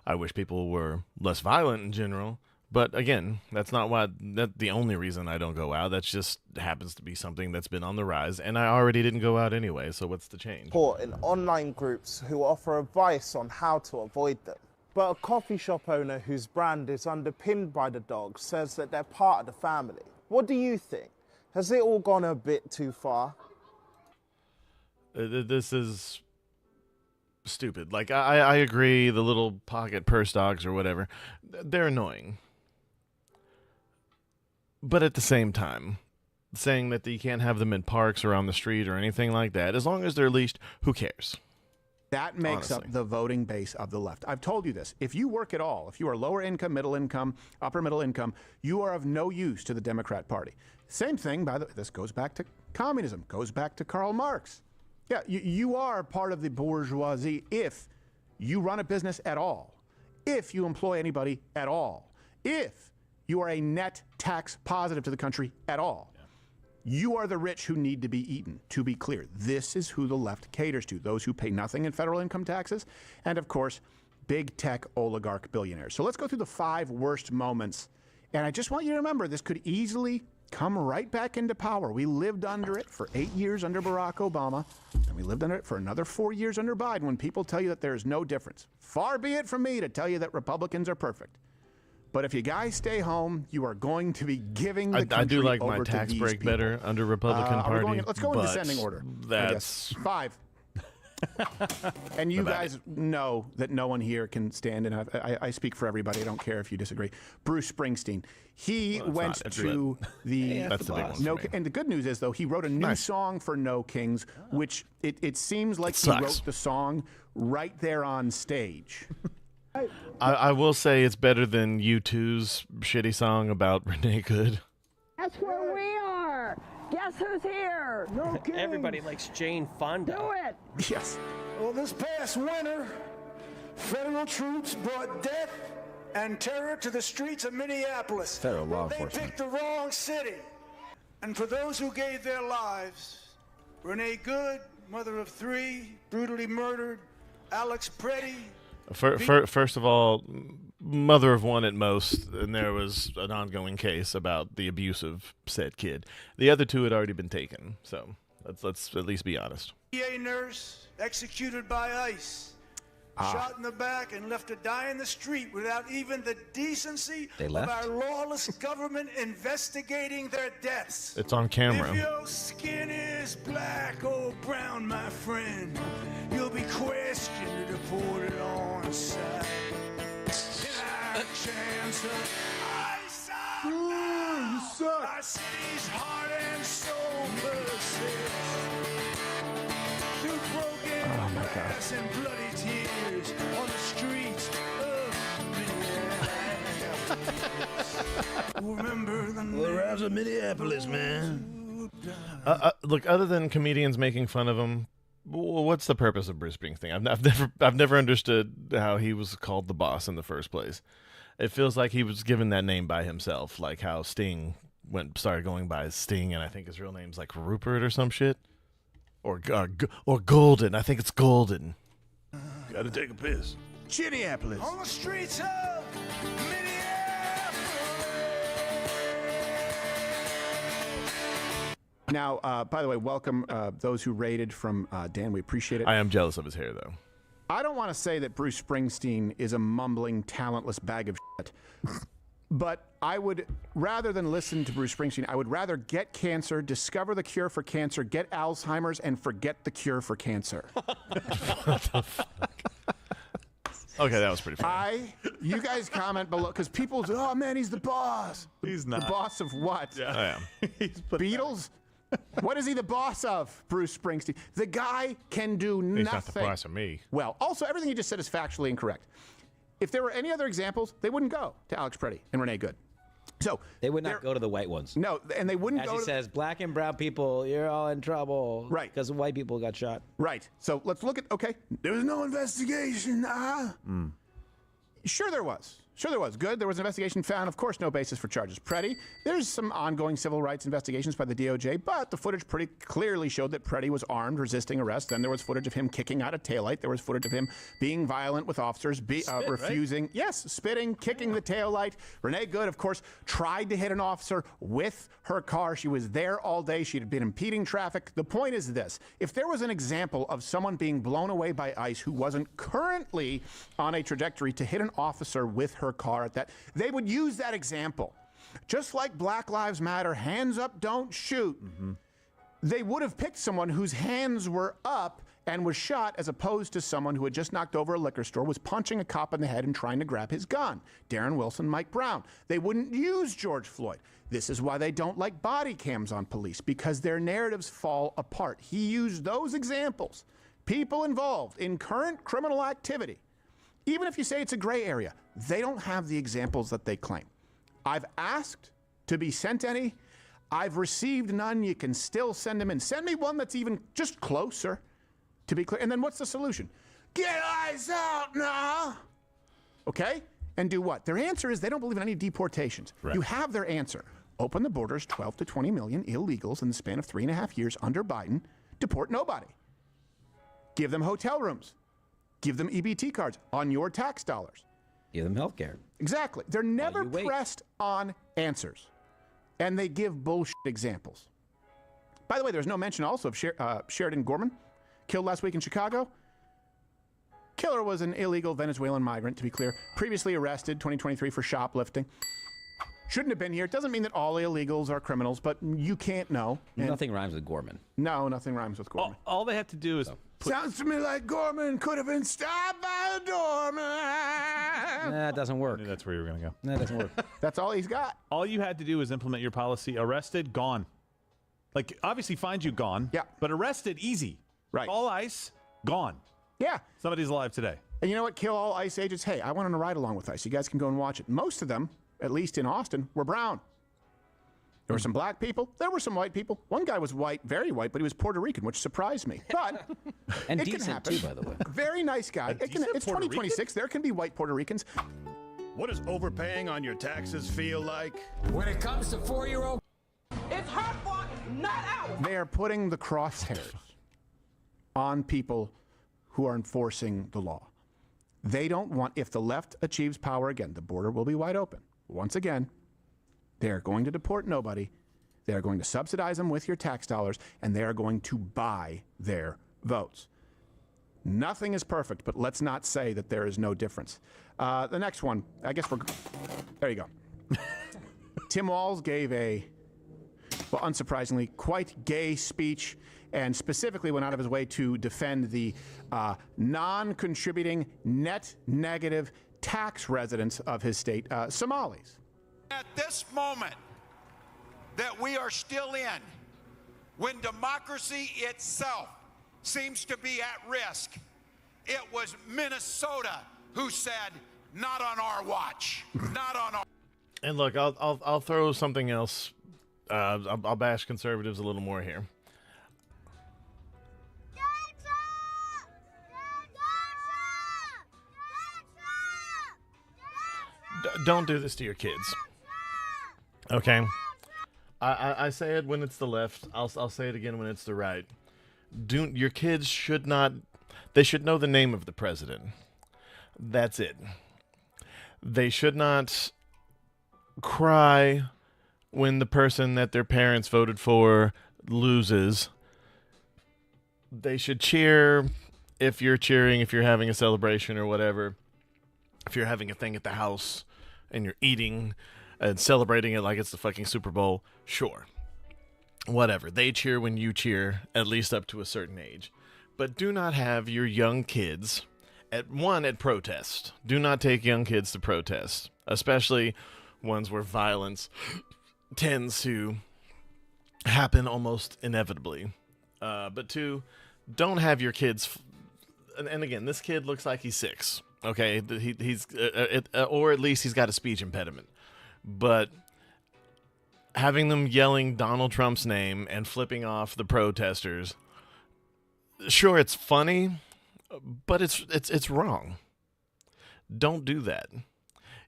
I wish people were less violent in general. But again, that's the only reason I don't go out. That just happens to be something that's been on the rise, and I already didn't go out anyway, so what's the change? Support in online groups who offer advice on how to avoid them. But a coffee shop owner whose brand is underpinned by the dogs says that they're part of the family. What do you think? Has it all gone a bit too far? This is stupid. Like, I agree, the little pocket purse dogs or whatever, they're annoying. But at the same time, saying that you can't have them in parks or on the street or anything like that, as long as they're leashed, who cares? That makes up the voting base of the left. I've told you this. If you work at all, if you are lower income, middle income, upper middle income, you are of no use to the Democrat Party. Same thing, by the way, this goes back to communism, goes back to Karl Marx. Yeah, you are part of the bourgeoisie if you run a business at all, if you employ anybody at all, if you are a net tax positive to the country at all. You are the rich who need to be eaten, to be clear. This is who the left caters to, those who pay nothing in federal income taxes, and of course, big tech oligarch billionaires. So let's go through the 5 worst moments. And I just want you to remember, this could easily come right back into power. We lived under it for 8 years under Barack Obama, and we lived under it for another 4 years under Biden when people tell you that there's no difference. Far be it from me to tell you that Republicans are perfect. But if you guys stay home, you are going to be giving the country I do like over my to tax these break people. better under Republican Party. Let's go in descending order. That's 5. And you guys know that no one here can stand, and I speak for everybody. I don't care if you disagree. Bruce Springsteen. He went to the that's the big one for me. And the good news is, though, he wrote a new song for No Kings, which it seems like he wrote the song right there on stage. I will say it's better than U2's shitty song about Renee Good. That's where we are. Guess who's here? No kidding. Everybody likes Jane Fonda. Do it. Yes. Well, this past winter, federal troops brought death and terror to the streets of Minneapolis. Federal law They enforcement. picked the wrong city. And for those who gave their lives, Renee Good, mother of 3, brutally murdered, Alex Preddy. First of all, mother of 1 at most, and there was an ongoing case about the abuse of said kid. The other 2 had already been taken, so let's at least be honest. VA nurse executed by ICE, shot in the back and left to die in the street without even the decency of our lawless government investigating their deaths. It's on camera. If your skin is black or brown, my friend, you'll be questioned and deported on sight. You suck. Our city's heart and soul persists. Through broken glass and bloody tears on the streets of Minneapolis. Remember the Rams of Minneapolis, man. Look, other than comedians making fun of him, what's the purpose of Bruce Springsteen? I've never understood how he was called the boss in the first place. It feels like he was given that name by himself, like how Sting started going by Sting, and I think his real name's like Rupert or some shit, or Golden. I think it's Golden. Gotta take a piss. Minneapolis. On the streets of Minneapolis. Now, by the way, welcome those who rated from Dan. We appreciate it. I am jealous of his hair, though. I don't want to say that Bruce Springsteen is a mumbling, talentless bag of shit, but I would, rather than listen to Bruce Springsteen, I would rather get cancer, discover the cure for cancer, get Alzheimer's, and forget the cure for cancer. What the fuck? Okay, that was pretty funny. You guys comment below, because people say, oh man, he's the boss. He's not. The boss of what? Yeah. I am. Beatles? What is he the boss of, Bruce Springsteen? The guy can do nothing. He's not the boss of me. Well, also, everything you just said is factually incorrect. If there were any other examples, they wouldn't go to Alex Preddy and Renee Good. So they would not go to the white ones. No, and they wouldn't As go he to says, black and brown people, you're all in trouble. Right. Because white people got shot. Right. So let's look at, okay. There was no investigation, Sure there was. Sure there was. Good. There was an investigation found. Of course, no basis for charges. Preddy, there's some ongoing civil rights investigations by the DOJ, but the footage pretty clearly showed that Preddy was armed, resisting arrest. Then there was footage of him kicking out a taillight. There was footage of him being violent with officers, refusing. Right? Yes, spitting, kicking the taillight. Renee Good, of course, tried to hit an officer with her car. She was there all day. She had been impeding traffic. The point is this. If there was an example of someone being blown away by ICE who wasn't currently on a trajectory to hit an officer with her car at that, they would use that example. Just like Black Lives Matter, hands up, don't shoot. They would have picked someone whose hands were up and was shot as opposed to someone who had just knocked over a liquor store, was punching a cop in the head and trying to grab his gun. Darren Wilson, Mike Brown. They wouldn't use George Floyd. This is why they don't like body cams on police, because their narratives fall apart. He used those examples. People involved in current criminal activity. Even if you say it's a gray area, they don't have the examples that they claim. I've asked to be sent any. I've received none. You can still send them in. Send me one that's even just closer, to be clear. And then what's the solution? Get ICE out now. Okay? And do what? Their answer is they don't believe in any deportations. Right. You have their answer. Open the borders, 12 to 20 million illegals in the span of 3.5 years under Biden. Deport nobody. Give them hotel rooms. Give them EBT cards on your tax dollars. Give them health care. Exactly. They're never pressed on answers. And they give bullshit examples. By the way, there's no mention also of Sheridan Gorman, killed last week in Chicago. Killer was an illegal Venezuelan migrant, to be clear. Previously arrested, 2023, for shoplifting. Shouldn't have been here. It doesn't mean that all illegals are criminals, but you can't know. And nothing rhymes with Gorman. No, nothing rhymes with Gorman. All they have to do is... Sounds to me like Gorman could have been stopped by a doorman. Nah, it doesn't work. That's where you were going to go. Nah, it doesn't work. That's all he's got. All you had to do was implement your policy. Arrested, gone. Like, obviously, find you, gone. Yeah. But arrested, easy. Right. All ICE, gone. Yeah. Somebody's alive today. And you know what? Kill all ICE agents. Hey, I went on a ride along with ICE. You guys can go and watch it. Most of them, at least in Austin, were brown. There were some black people. There were some white people. One guy was white, very white, but he was Puerto Rican, which surprised me. But and it decent can happen. too, by the way. Very nice guy. It's 2026. There can be white Puerto Ricans. What does overpaying on your taxes feel like? When it comes to 4-year-old, it's her fault, not ours. They are putting the crosshairs on people who are enforcing the law. They don't want, if the left achieves power again, the border will be wide open. Once again, they are going to deport nobody. They are going to subsidize them with your tax dollars, and they are going to buy their votes. Nothing is perfect, but let's not say that there is no difference. The next one, I guess there you go. Tim Walz gave a, well, unsurprisingly, quite gay speech, and specifically went out of his way to defend the non-contributing, net negative tax residents of his state, Somalis. At this moment that we are still in, when democracy itself seems to be at risk, it was Minnesota who said, not on our watch, not on our... And look, I'll throw something else. I'll bash conservatives a little more here. Don't do this to your kids. Okay? I say it when it's the left. I'll say it again when it's the right. Your kids should not... They should know the name of the president. That's it. They should not cry when the person that their parents voted for loses. They should cheer if you're cheering, if you're having a celebration or whatever. If you're having a thing at the house and you're eating and celebrating it like it's the fucking Super Bowl, sure. Whatever. They cheer when you cheer, at least up to a certain age. But do not have your young kids at protest. Do not take young kids to protest, especially ones where violence tends to happen almost inevitably. But two, don't have your kids... And again, this kid looks like he's 6. Okay, he's or at least he's got a speech impediment. But having them yelling Donald Trump's name and flipping off the protesters, sure, it's funny, but it's wrong. Don't do that.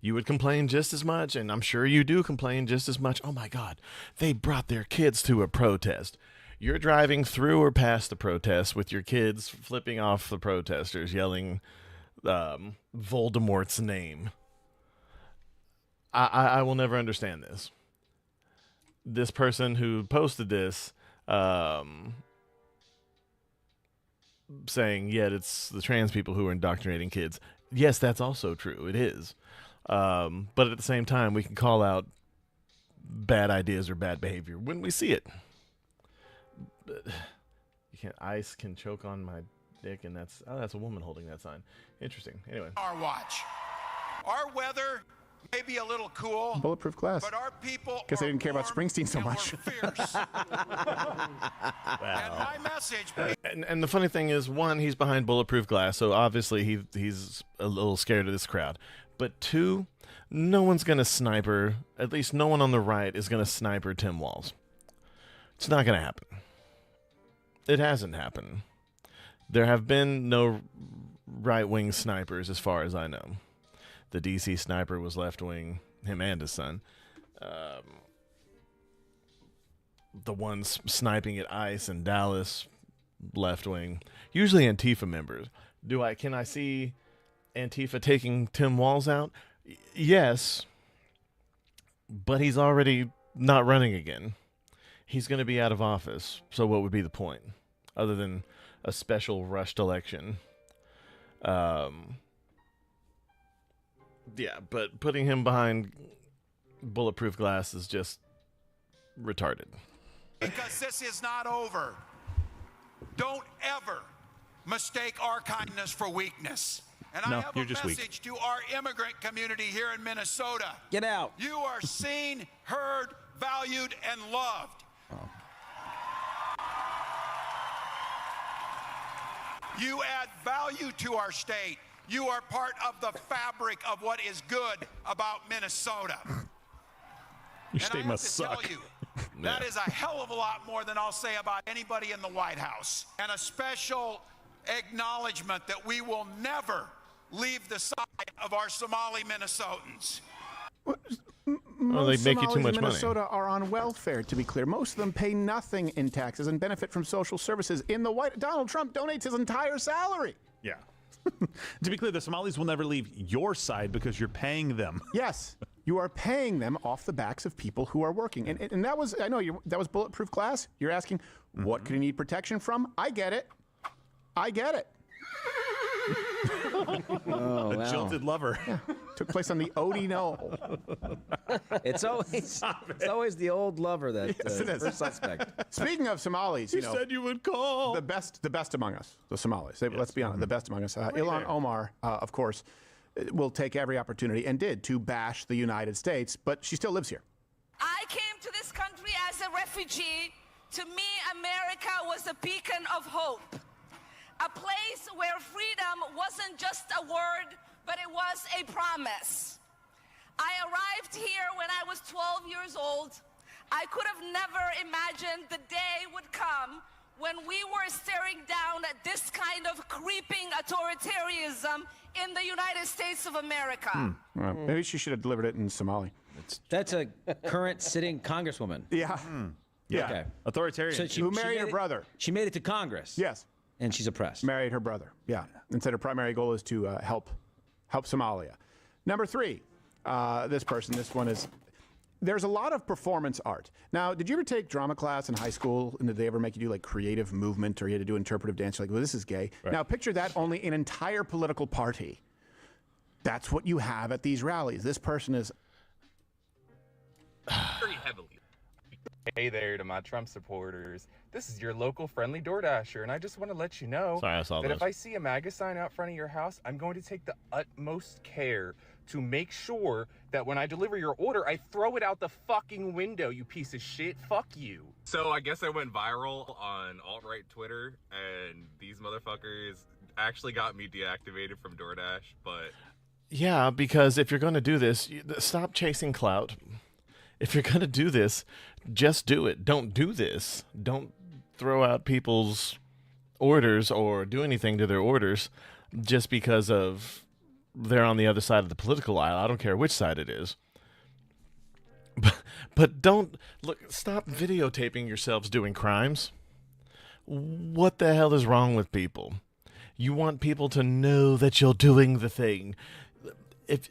You would complain just as much, and I'm sure you do complain just as much. Oh my God, they brought their kids to a protest. You're driving through or past the protest with your kids flipping off the protesters, yelling Voldemort's name. I will never understand this. This person who posted this saying, yeah, it's the trans people who are indoctrinating kids. Yes, that's also true. It is. But at the same time, we can call out bad ideas or bad behavior when we see it. Ice can choke on my dick, and that's a woman holding that sign. Interesting. Anyway. Our watch. Our weather may be a little cool. Bulletproof glass. But our people Guess they didn't care about Springsteen so much. Fierce. And my message. And the funny thing is, one, he's behind bulletproof glass, so obviously he's a little scared of this crowd. But two, no one's going to sniper, at least no one on the right is going to sniper Tim Walz. It's not going to happen. It hasn't happened. There have been no right-wing snipers as far as I know. The DC sniper was left-wing, him and his son. The ones sniping at ICE in Dallas, left-wing. Usually Antifa members. Can I see Antifa taking Tim Walz out? Yes. But he's already not running again. He's going to be out of office. So what would be the point? Other than a special rushed election. Yeah, but putting him behind bulletproof glass is just retarded. Because this is not over. Don't ever mistake our kindness for weakness. And I have a message to our immigrant community here in Minnesota. Get out. You are seen, heard, valued, and loved. Oh. You add value to our state. You are part of the fabric of what is good about Minnesota. Your state must suck. Tell you, that is a hell of a lot more than I'll say about anybody in the White House. And a special acknowledgement that we will never leave the side of our Somali Minnesotans. Well, they make you too much in money. Minnesota are on welfare, to be clear. Most of them pay nothing in taxes and benefit from social services. Donald Trump donates his entire salary. Yeah. To be clear, the Somalis will never leave your side because you're paying them. Yes. You are paying them off the backs of people who are working. And that was, I know, that was bulletproof glass. You're asking, what could he need protection from? I get it. I get it. Oh, a jilted lover. Yeah. Took place on the Odie Knoll. It's always the old lover that Yes, it is. first suspect. Speaking of Somalis, You said you would call. the best among us, the Somalis. Let's be honest, the best among us. Ilhan Omar, of course, will take every opportunity and did to bash the United States, but she still lives here. I came to this country as a refugee. To me, America was a beacon of hope. A place where freedom wasn't just a word, but it was a promise. I arrived here when I was 12 years old. I could have never imagined the day would come when we were staring down at this kind of creeping authoritarianism in the United States of America. Well, maybe she should have delivered it in Somali. That's a current sitting congresswoman. Yeah. Yeah. Okay. Authoritarian. Who married her brother. She made it to Congress. Yes. And she's oppressed. Married her brother. Yeah. And said her primary goal is to help Somalia. Number 3, this one is, there's a lot of performance art. Now, did you ever take drama class in high school, and did they ever make you do like creative movement, or you had to do interpretive dance? You're like, well, this is gay. Right. Now, picture that only an entire political party. That's what you have at these rallies. This person is very heavily. Hey there to my Trump supporters. This is your local friendly DoorDasher, and I just want to let you know that if I see a MAGA sign out front of your house, I'm going to take the utmost care to make sure that when I deliver your order, I throw it out the fucking window, you piece of shit. Fuck you. So I guess I went viral on alt-right Twitter, and these motherfuckers actually got me deactivated from DoorDash, but Yeah, because if you're going to do this, stop chasing clout. If you're going to do this, just do it. Don't do this. Don't throw out people's orders or do anything to their orders just because of they're on the other side of the political aisle. I don't care which side it is. But don't stop videotaping yourselves doing crimes. What the hell is wrong with people? You want people to know that you're doing the thing.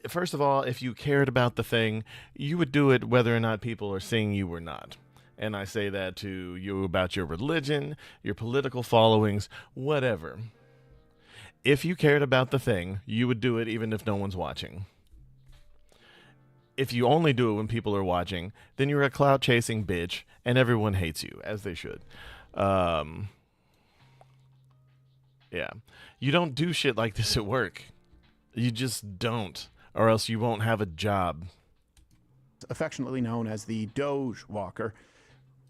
First of all, if you cared about the thing, you would do it whether or not people are seeing you or not. And I say that to you about your religion, your political followings, whatever. If you cared about the thing, you would do it even if no one's watching. If you only do it when people are watching, then you're a clout-chasing bitch, and everyone hates you, as they should. Yeah. You don't do shit like this at work. You just don't, or else you won't have a job. Affectionately known as the Doge Walker.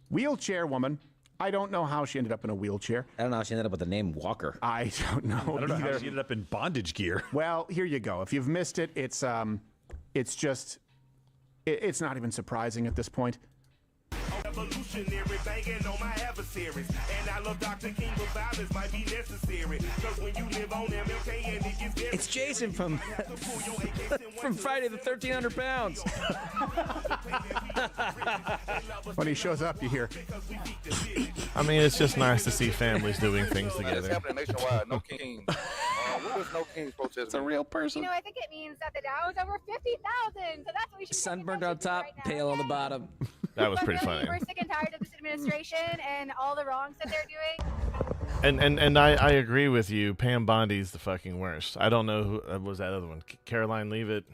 Wheelchair woman. I don't know how she ended up in a wheelchair. I don't know how she ended up with the name Walker. I don't know. I don't know how she ended up in bondage gear. Well, here you go. If you've missed it, it's just, it's not even surprising at this point. Evolutionary banging on my adversaries, and I love Dr. King, but violence might be necessary. Cause when you live on MLK and it gets It's Jason from Friday the 1300 pounds. When he shows up, you hear. I mean, it's just nice to see families doing things together. It's happening nationwide. No Kings. What is No Kings protest? It's a real person. You know, I think it means that the Dow is over 50,000. So that's what we should. Sunburned on top, pale on the bottom. That was pretty really, funny. We're sick and tired of this administration and all the wrongs that they're doing. And I agree with you. Pam Bondi's the fucking worst. I don't know who was that other one. Caroline Leavitt.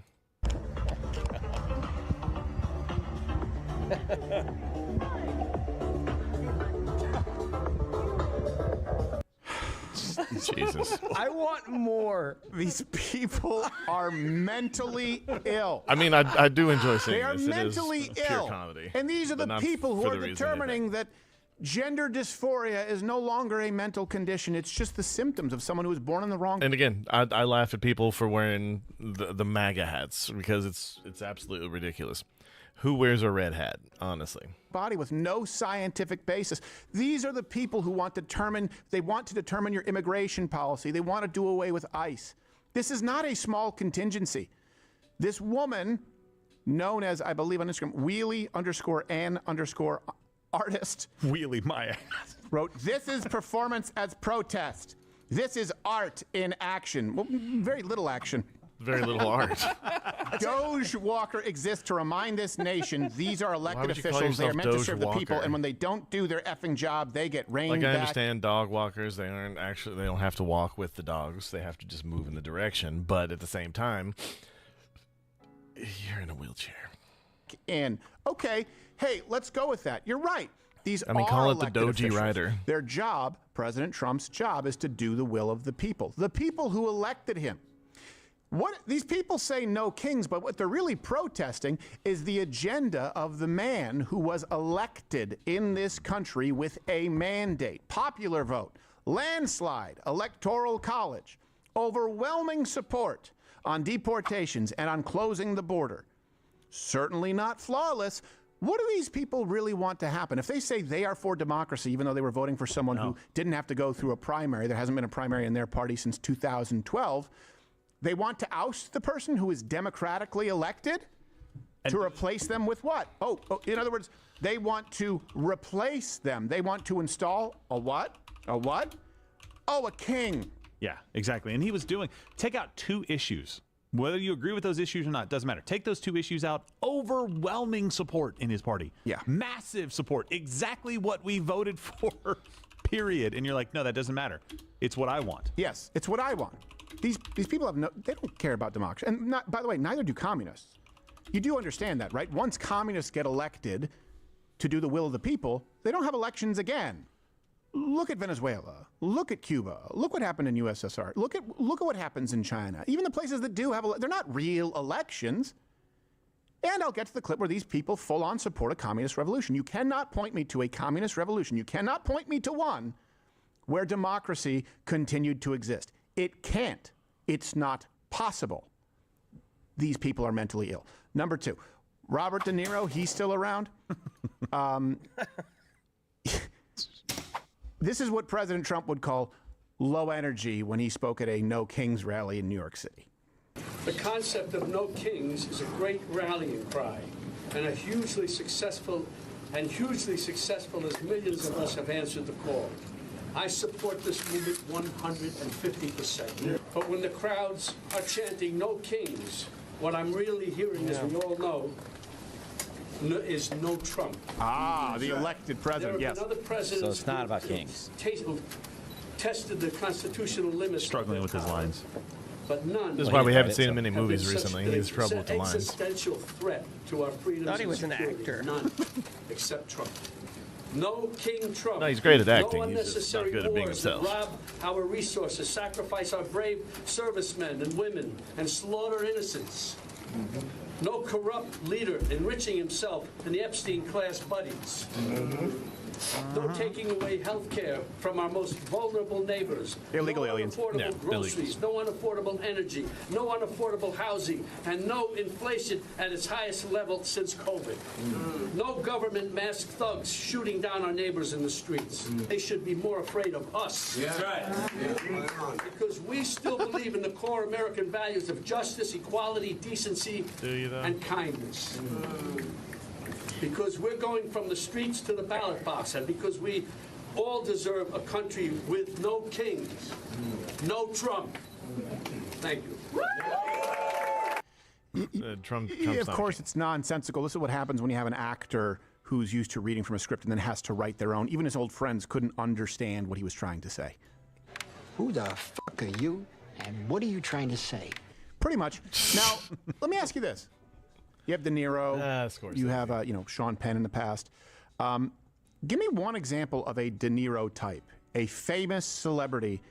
Jesus. I want more. These people are mentally ill. I mean, I do enjoy seeing They are this. mentally it is pure ill. comedy. And these are but the not people who for are the reason they determining that gender dysphoria is no longer a mental condition. It's just the symptoms of someone who was born in the wrong. And again, I laugh at people for wearing the MAGA hats because it's absolutely ridiculous. Who wears a red hat, honestly? Body with no scientific basis. These are the people who want to determine your immigration policy. They want to do away with ICE. This is not a small contingency. This woman, known as, I believe on Instagram, Wheelie_Ann_artist. Wheelie my ass. Wrote, "This is performance as protest. This is art in action." Well, very little action. Very little art. Doge Walker exists to remind this nation these are elected officials. They are meant to serve the people, and when they don't do their effing job, they get reined Like I back. understand dog walkers, they don't have to walk with the dogs. They have to just move in the direction. But at the same time, you're in a wheelchair. And okay, hey, let's go with that. You're right. These I mean, are call it the elected Doji officials. Rider. Their job, President Trump's job, is to do the will of the people who elected him. What these people say no kings, but what they're really protesting is the agenda of the man who was elected in this country with a mandate. Popular vote, landslide, electoral college, overwhelming support on deportations and on closing the border. Certainly not flawless. What do these people really want to happen? If they say they are for democracy, even though they were voting for someone who didn't have to go through a primary, there hasn't been a primary in their party since 2012, they want to oust the person who is democratically elected to replace them with what? Oh, in other words, they want to replace them. They want to install a what? A what? Oh, a king. Yeah, exactly. And he was take out 2 issues. Whether you agree with those issues or not, doesn't matter. Take those 2 issues out. Overwhelming support in his party. Yeah. Massive support. Exactly what we voted for, period. And you're like, no, that doesn't matter. It's what I want. Yes, it's what I want. These people they don't care about democracy. And by the way, neither do communists. You do understand that, right? Once communists get elected to do the will of the people, they don't have elections again. Look at Venezuela. Look at Cuba. Look what happened in USSR. Look at what happens in China. Even the places that do have they're not real elections. And I'll get to the clip where these people full on support a communist revolution. You cannot point me to a communist revolution. You cannot point me to one where democracy continued to exist. It can't. It's not possible. These people are mentally ill. Number 2, Robert De Niro, he's still around. This is what President Trump would call low energy when he spoke at a No Kings rally in New York City. The concept of No Kings is a great rallying cry and a hugely successful as millions of us have answered the call. I support this movement 150%. But when the crowds are chanting No Kings, what I'm really hearing, as we all know, is no Trump. The elected president, yes. Other presidents so it's not about kings. Tested the constitutional limits. Struggling with his lines. But none. This is why we haven't seen him in any movies recently. He's trouble with the lines. Existential threat to our freedoms. Thought he was an actor. None, except Trump. No King Trump. No, he's great at acting. No He's just not good at being himself. Rob our resources, sacrifice our brave servicemen and women, and slaughter innocents. No corrupt leader enriching himself and the Epstein class buddies. No taking away health care from our most vulnerable neighbors. Illegal aliens. No unaffordable groceries, no unaffordable energy, no unaffordable housing, and no inflation at its highest level since COVID. No government masked thugs shooting down our neighbors in the streets. They should be more afraid of us. That's right. Because we still believe in the core American values of justice, equality, decency, and kindness. Because we're going from the streets to the ballot box, and because we all deserve a country with no kings, no Trump. Thank you. Of course, it's nonsensical. This is what happens when you have an actor who's used to reading from a script and then has to write their own. Even his old friends couldn't understand what he was trying to say. Who the fuck are you, and what are you trying to say? Pretty much. Now, let me ask you this. You have De Niro. You have, Sean Penn in the past. Give me one example of a De Niro type, a famous celebrity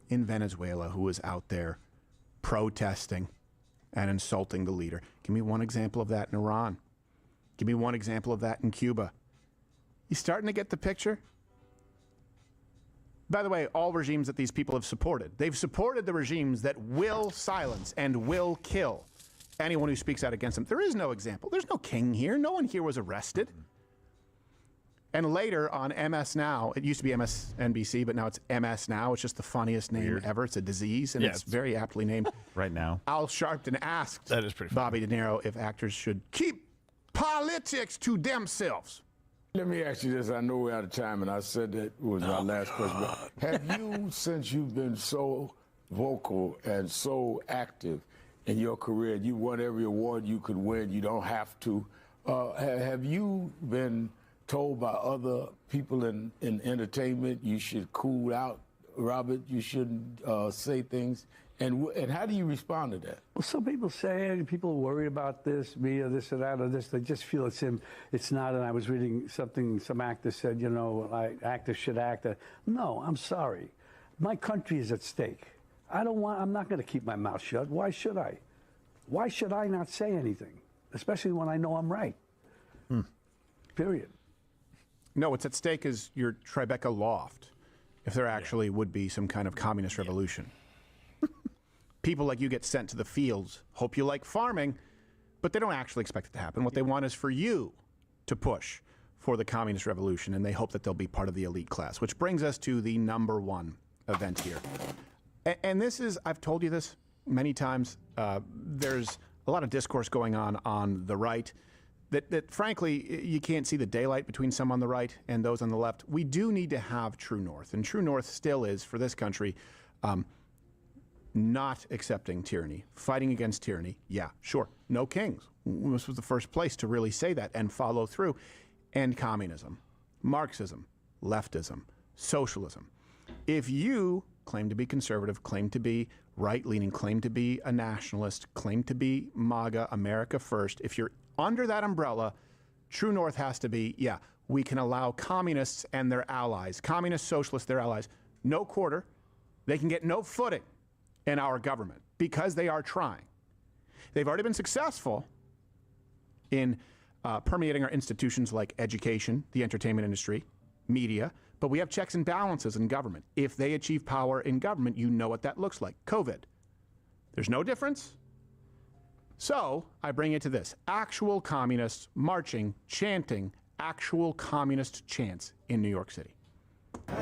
in Venezuela who was out there protesting and insulting the leader. Give me one example of that in Iran. Give me one example of that in Cuba. You starting to get the picture? By the way, all regimes that these people have supported, they've supported the regimes that will silence and will kill anyone who speaks out against them. There is no example. There's no king here. No one here was arrested. And later on MS Now, it used to be MSNBC, but now it's MS Now. It's just the funniest name ever. It's a disease, and it's very aptly named. Right now. Al Sharpton asked that is pretty Bobby De Niro if actors should keep politics to themselves. Let me ask you this. I know we're out of time, and I said that was my last question. But have you, since you've been so vocal and so active in your career, you won every award you could win, you don't have to, have you been told by other people in entertainment you should cool out, Robert, you shouldn't say things? And how do you respond to that? Well, some people say, people worry about this, me or this or that or this. They just feel it's him. It's not. And I was reading something, some actor said, actors should act. No, I'm sorry. My country is at stake. I'm not going to keep my mouth shut. Why should I? Why should I not say anything? Especially when I know I'm right. Period. No, what's at stake is your Tribeca loft, if there actually would be some kind of communist revolution. People like you get sent to the fields, hope you like farming, but they don't actually expect it to happen. What they want is for you to push for the communist revolution, and they hope that they'll be part of the elite class, which brings us to the number one event here. And this is, I've told you this many times, there's a lot of discourse going on the right that frankly, you can't see the daylight between some on the right and those on the left. We do need to have True North, and True North still is, for this country, not accepting tyranny, fighting against tyranny. Yeah, sure. No kings. This was the first place to really say that and follow through. And communism, Marxism, leftism, socialism. If you claim to be conservative, claim to be right-leaning, claim to be a nationalist, claim to be MAGA, America First, if you're under that umbrella, True North has to be, yeah, we can allow communists and their allies, communist socialists, their allies, no quarter. They can get no footing in our government because they are trying. They've already been successful in permeating our institutions like education, the entertainment industry, media, But we have checks and balances in government. If they achieve power in government, you know what that looks like. COVID. There's no difference. So I bring it to this. Actual communists marching, chanting, actual communist chants in New York City.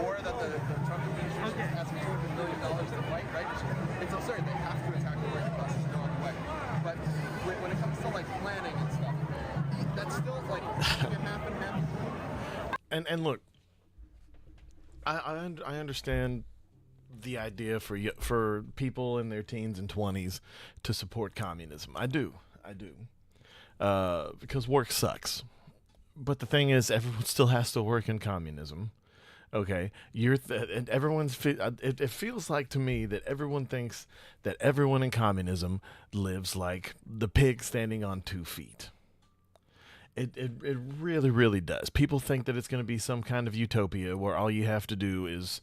War that the Trump administration is asking $200 million to fight, right? It's absurd. They have to attack the working class. There's no other way. But when it comes to like planning and stuff, that's still like making it happen. And look, I understand the idea for people in their teens and 20s to support communism. I do. Because work sucks. But the thing is, everyone still has to work in communism. Okay, and everyone's. It feels like to me that everyone thinks that everyone in communism lives like the pig standing on 2 feet. It really, really does. People think that it's going to be some kind of utopia where all you have to do is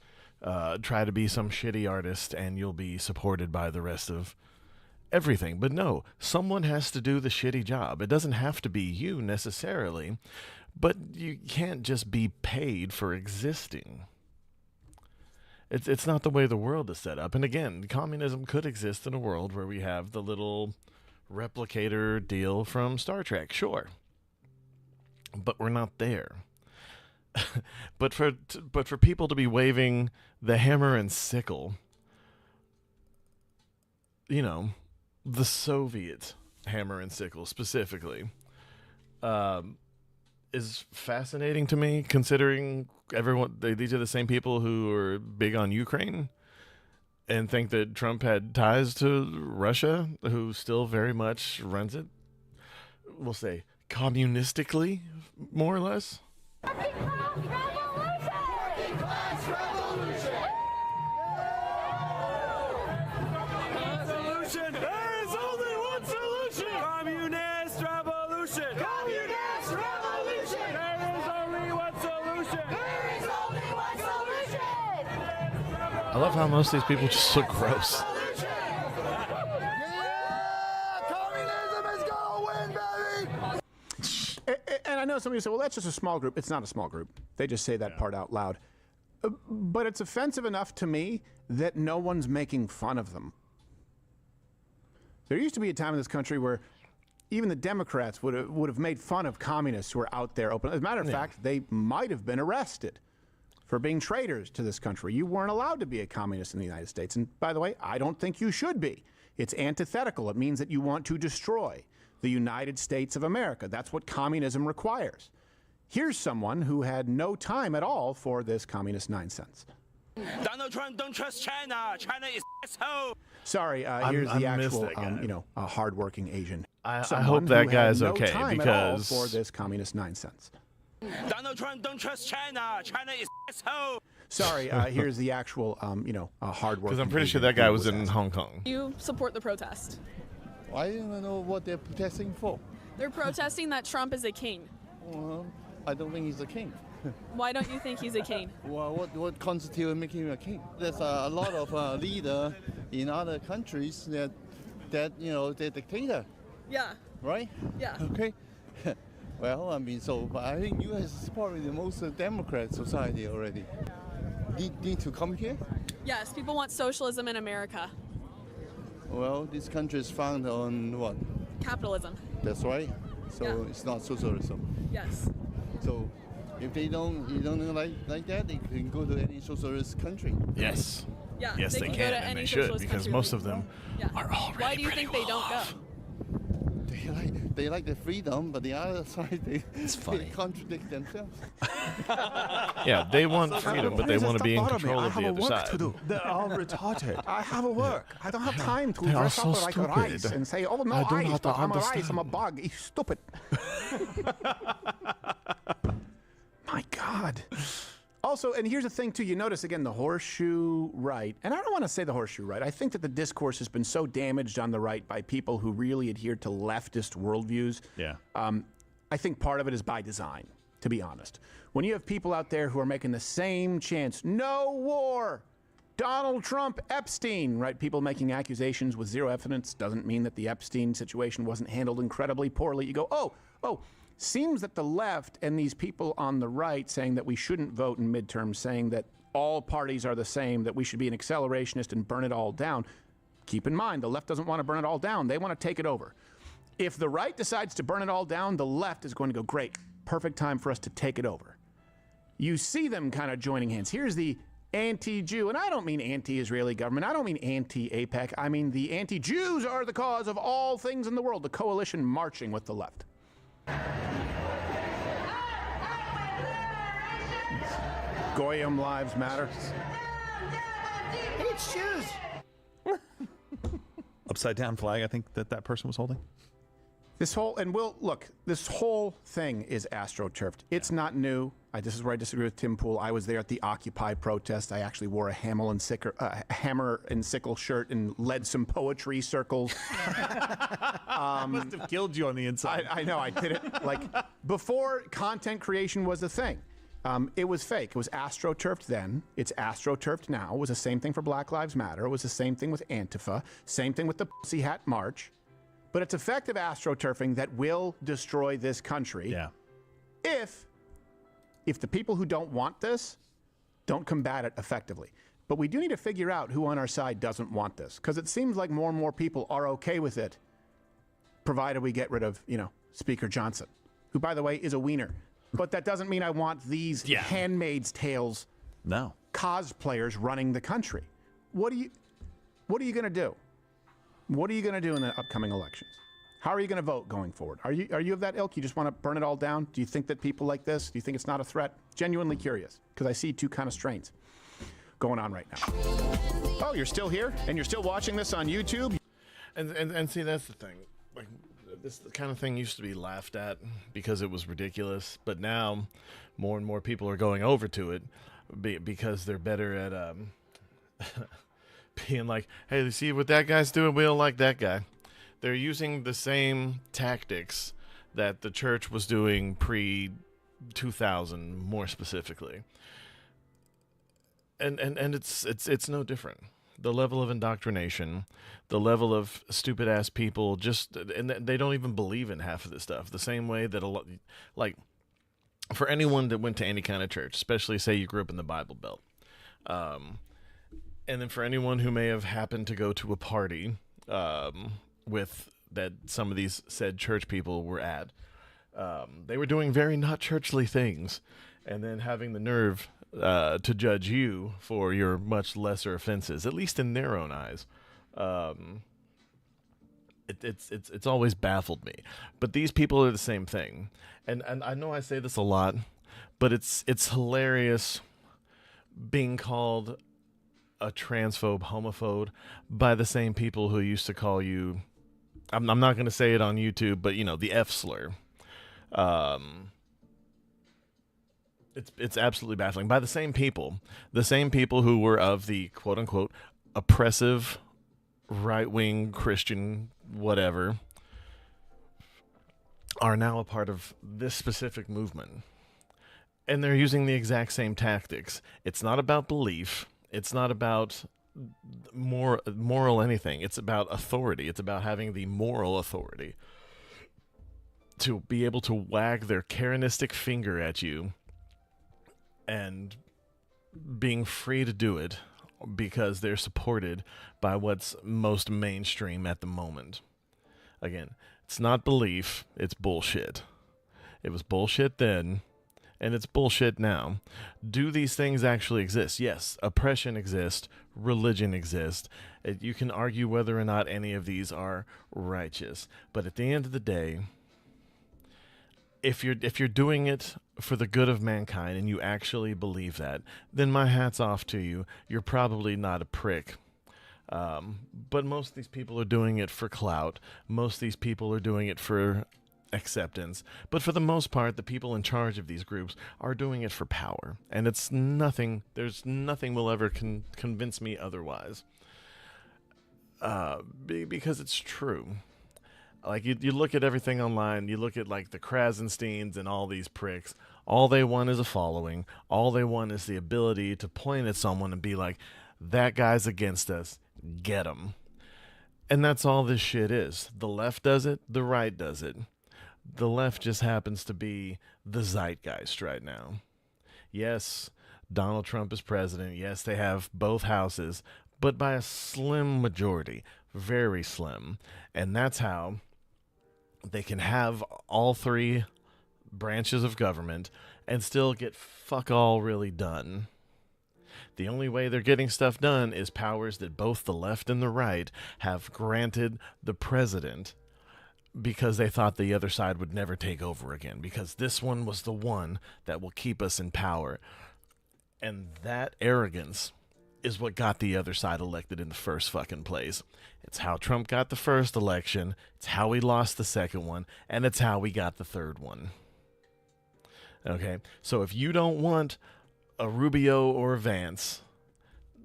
try to be some shitty artist and you'll be supported by the rest of everything. But no, someone has to do the shitty job. It doesn't have to be you necessarily, but you can't just be paid for existing. It's not the way the world is set up. And again, communism could exist in a world where we have the little replicator deal from Star Trek, sure. But we're not there. but for people to be waving the hammer and sickle, you know, the Soviet hammer and sickle specifically, is fascinating to me, considering these are the same people who are big on Ukraine and think that Trump had ties to Russia, who still very much runs it, we'll say, communistically, more or less. Working class revolution! Solution! There is only one solution! Communist revolution! Communist revolution! There is only one solution! There is only one solution! I love how most of these people just look gross. And I know somebody said, well, that's just a small group. It's not a small group. They just say that part out loud. But it's offensive enough to me that no one's making fun of them. There used to be a time in this country where even the Democrats would have made fun of communists who were out there open. As a matter of fact, they might have been arrested for being traitors to this country. You weren't allowed to be a communist in the United States. And by the way, I don't think you should be. It's antithetical. It means that you want to destroy the United States of America. That's what communism requires. Here's someone who had no time at all for this communist nonsense. Donald Trump don't trust China. China is asshole. Sorry, here's the actual, hardworking Asian. I hope that guy's okay, because for this communist nonsense. Donald Trump don't trust China. China is asshole. Sorry, here's the actual, hardworking. Because I'm pretty sure that guy was in Hong Kong. You support the protest? I don't know what they're protesting for. They're protesting that Trump is a king. Well, I don't think he's a king. Why don't you think he's a king? Well, what constitutes making him a king? There's a lot of leaders in other countries that they're dictator. Yeah. Right? Yeah. Okay. Well, I mean, but I think U.S. is probably the most democratic society already. Need to come here? Yes, people want socialism in America. Well, this country is founded on what? Capitalism. That's right. So It's not socialism. Yes. So if you don't like that, they can go to any socialist country. Yes. Yeah. Yes, they can, and they should, because most of them are already. Why do you think they don't go? They like the freedom, but the other side they contradict themselves. Yeah, they want freedom, but they want to be in control of the other side. They're all retarded. I have a work. I don't have time to They are dress so up like a rice stupid. and say, oh no, I do not I'm a rice, understand. I'm a bug. He's stupid. My God. Also, and here's the thing, too. You notice, again, the horseshoe right. And I don't want to say the horseshoe right. I think that the discourse has been so damaged on the right by people who really adhere to leftist worldviews. Yeah. I think part of it is by design, to be honest. When you have people out there who are making the same chants, no war, Donald Trump, Epstein, right? People making accusations with zero evidence doesn't mean that the Epstein situation wasn't handled incredibly poorly. You go, oh, Seems that the left and these people on the right saying that we shouldn't vote in midterms, saying that all parties are the same, that we should be an accelerationist and burn it all down. Keep in mind, the left doesn't want to burn it all down. They want to take it over. If the right decides to burn it all down, the left is going to go, great, perfect time for us to take it over. You see them kind of joining hands. Here's the anti-Jew, and I don't mean anti-Israeli government. I don't mean anti-APEC. I mean the anti-Jews are the cause of all things in the world. The coalition marching with the left. Goyim lives matter. It's Jews. Upside down flag, I think that person was holding. This whole, and we'll look, this whole thing is astroturfed. It's not new. This is where I disagree with Tim Pool. I was there at the Occupy protest. I actually wore a hammer and sickle shirt and led some poetry circles. Must have killed you on the inside. I know, I did it. Like, before content creation was a thing. It was fake. It was astroturfed then. It's astroturfed now. It was the same thing for Black Lives Matter. It was the same thing with Antifa. Same thing with the Pussy Hat March. But it's effective astroturfing that will destroy this country. Yeah. If the people who don't want this don't combat it effectively. But we do need to figure out who on our side doesn't want this, because it seems like more and more people are okay with it, provided we get rid of, Speaker Johnson, who, by the way, is a wiener. But that doesn't mean I want these Handmaid's Tales cosplayers running the country. What are you going to do? What are you going to do in the upcoming elections? How are you going to vote going forward? Are you of that ilk? You just want to burn it all down? Do you think that people like this? Do you think it's not a threat? Genuinely curious, because I see two kind of strains going on right now. Oh, you're still here and you're still watching this on YouTube? And see, that's the thing. Like, this kind of thing used to be laughed at because it was ridiculous, but now more and more people are going over to it because they're better at being like, hey, you see what that guy's doing? We don't like that guy. They're using the same tactics that the church was doing pre-2000, more specifically. And it's no different. The level of indoctrination, the level of stupid ass people, and they don't even believe in half of this stuff. The same way that for anyone that went to any kind of church, especially say you grew up in the Bible Belt, and then for anyone who may have happened to go to a party with that some of these said church people were at, they were doing very not churchly things, and then having the nerve to judge you for your much lesser offenses, at least in their own eyes. It's always baffled me. But these people are the same thing, and I know I say this a lot, but it's hilarious being called a transphobe, homophobe by the same people who used to call you, I'm not going to say it on YouTube, but the F slur. It's absolutely baffling. By the same people who were of the quote unquote oppressive right-wing Christian whatever are now a part of this specific movement. And they're using the exact same tactics. It's not about belief. It's not about moral anything. It's about authority. It's about having the moral authority to be able to wag their Karenistic finger at you and being free to do it because they're supported by what's most mainstream at the moment. Again, it's not belief, it's bullshit. It was bullshit then, and it's bullshit now. Do these things actually exist? Yes, oppression exists, religion exists. You can argue whether or not any of these are righteous, but at the end of the day, if you're doing it for the good of mankind and you actually believe that, then my hat's off to you. You're probably not a prick. But most of these people are doing it for clout. Most of these people are doing it for acceptance. But for the most part, the people in charge of these groups are doing it for power. And there's nothing will ever convince me otherwise. Because it's true. Like, you look at everything online, you look at, like, the Krasensteins and all these pricks. All they want is a following. All they want is the ability to point at someone and be like, that guy's against us. Get him. And that's all this shit is. The left does it. The right does it. The left just happens to be the zeitgeist right now. Yes, Donald Trump is president. Yes, they have both houses, but by a slim majority, very slim. And that's how they can have all three branches of government and still get fuck all really done. The only way they're getting stuff done is powers that both the left and the right have granted the president because they thought the other side would never take over again, because this one was the one that will keep us in power. And that arrogance is what got the other side elected in the first fucking place. It's how Trump got the first election, it's how he lost the second one, and it's how we got the third one. Okay, so if you don't want a Rubio or a Vance,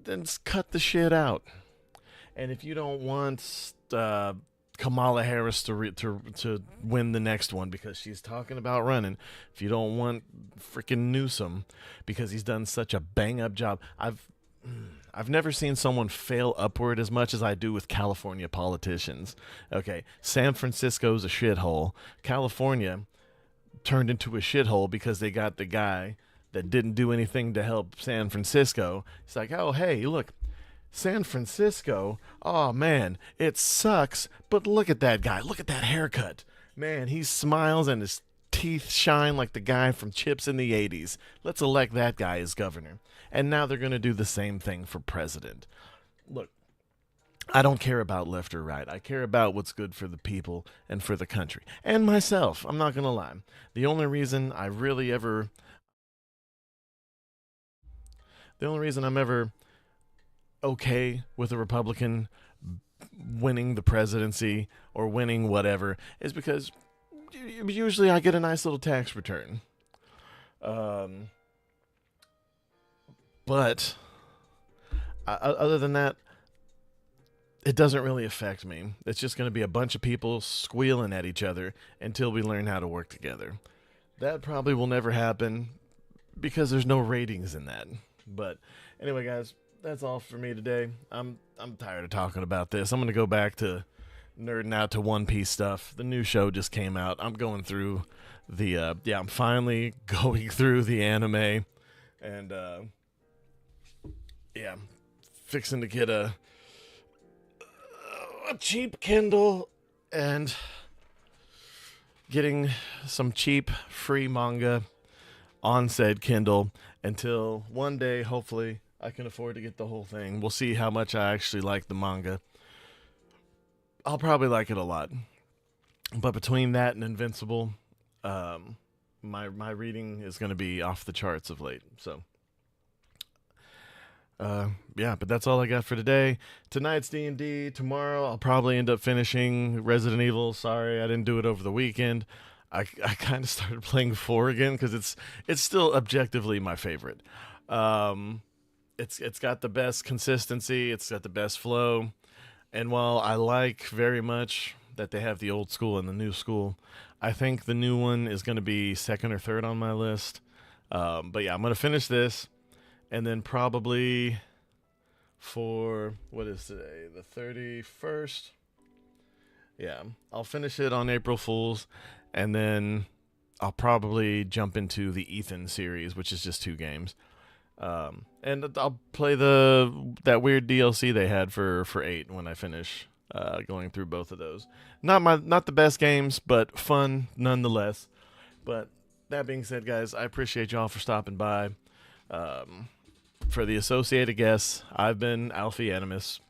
then just cut the shit out. And if you don't want Kamala Harris to win the next one because she's talking about running, if you don't want freaking Newsom because he's done such a bang-up job, I've never seen someone fail upward as much as I do with California politicians. Okay, San Francisco's a shithole. California turned into a shithole because they got the guy that didn't do anything to help San Francisco. It's like, oh, hey, look, San Francisco, oh, man, it sucks, but look at that guy. Look at that haircut. Man, he smiles and his teeth shine like the guy from Chips in the 80s. Let's elect that guy as governor. And now they're going to do the same thing for president. Look, I don't care about left or right. I care about what's good for the people and for the country. And myself, I'm not going to lie. The only reason I'm ever okay with a Republican winning the presidency or winning whatever is because usually I get a nice little tax return. But other than that, it doesn't really affect me. It's just going to be a bunch of people squealing at each other until we learn how to work together. That probably will never happen because there's no ratings in that. But anyway, guys, that's all for me today. I'm tired of talking about this. I'm going to go back to nerding out to One Piece stuff. The new show just came out. I'm going through I'm finally going through the anime, and fixing to get a cheap Kindle and getting some cheap free manga on said Kindle until one day, hopefully, I can afford to get the whole thing. We'll see how much I actually like the manga. I'll probably like it a lot. But between that and Invincible, my reading is going to be off the charts of late. So, but that's all I got for today. Tonight's D&D. Tomorrow, I'll probably end up finishing Resident Evil. Sorry, I didn't do it over the weekend. I kind of started playing 4 again because it's still objectively my favorite. It's got the best consistency. It's got the best flow. And while I like very much that they have the old school and the new school, I think the new one is going to be second or third on my list. But yeah, I'm going to finish this. And then probably for, what is today? The 31st? Yeah, I'll finish it on April Fool's. And then I'll probably jump into the Ethan series, which is just 2 games. And I'll play that weird DLC they had for 8 when I finish going through both of those. Not the best games, but fun nonetheless. But that being said, guys, I appreciate y'all for stopping by. For the Associated Guests, I've been Alfie Animus.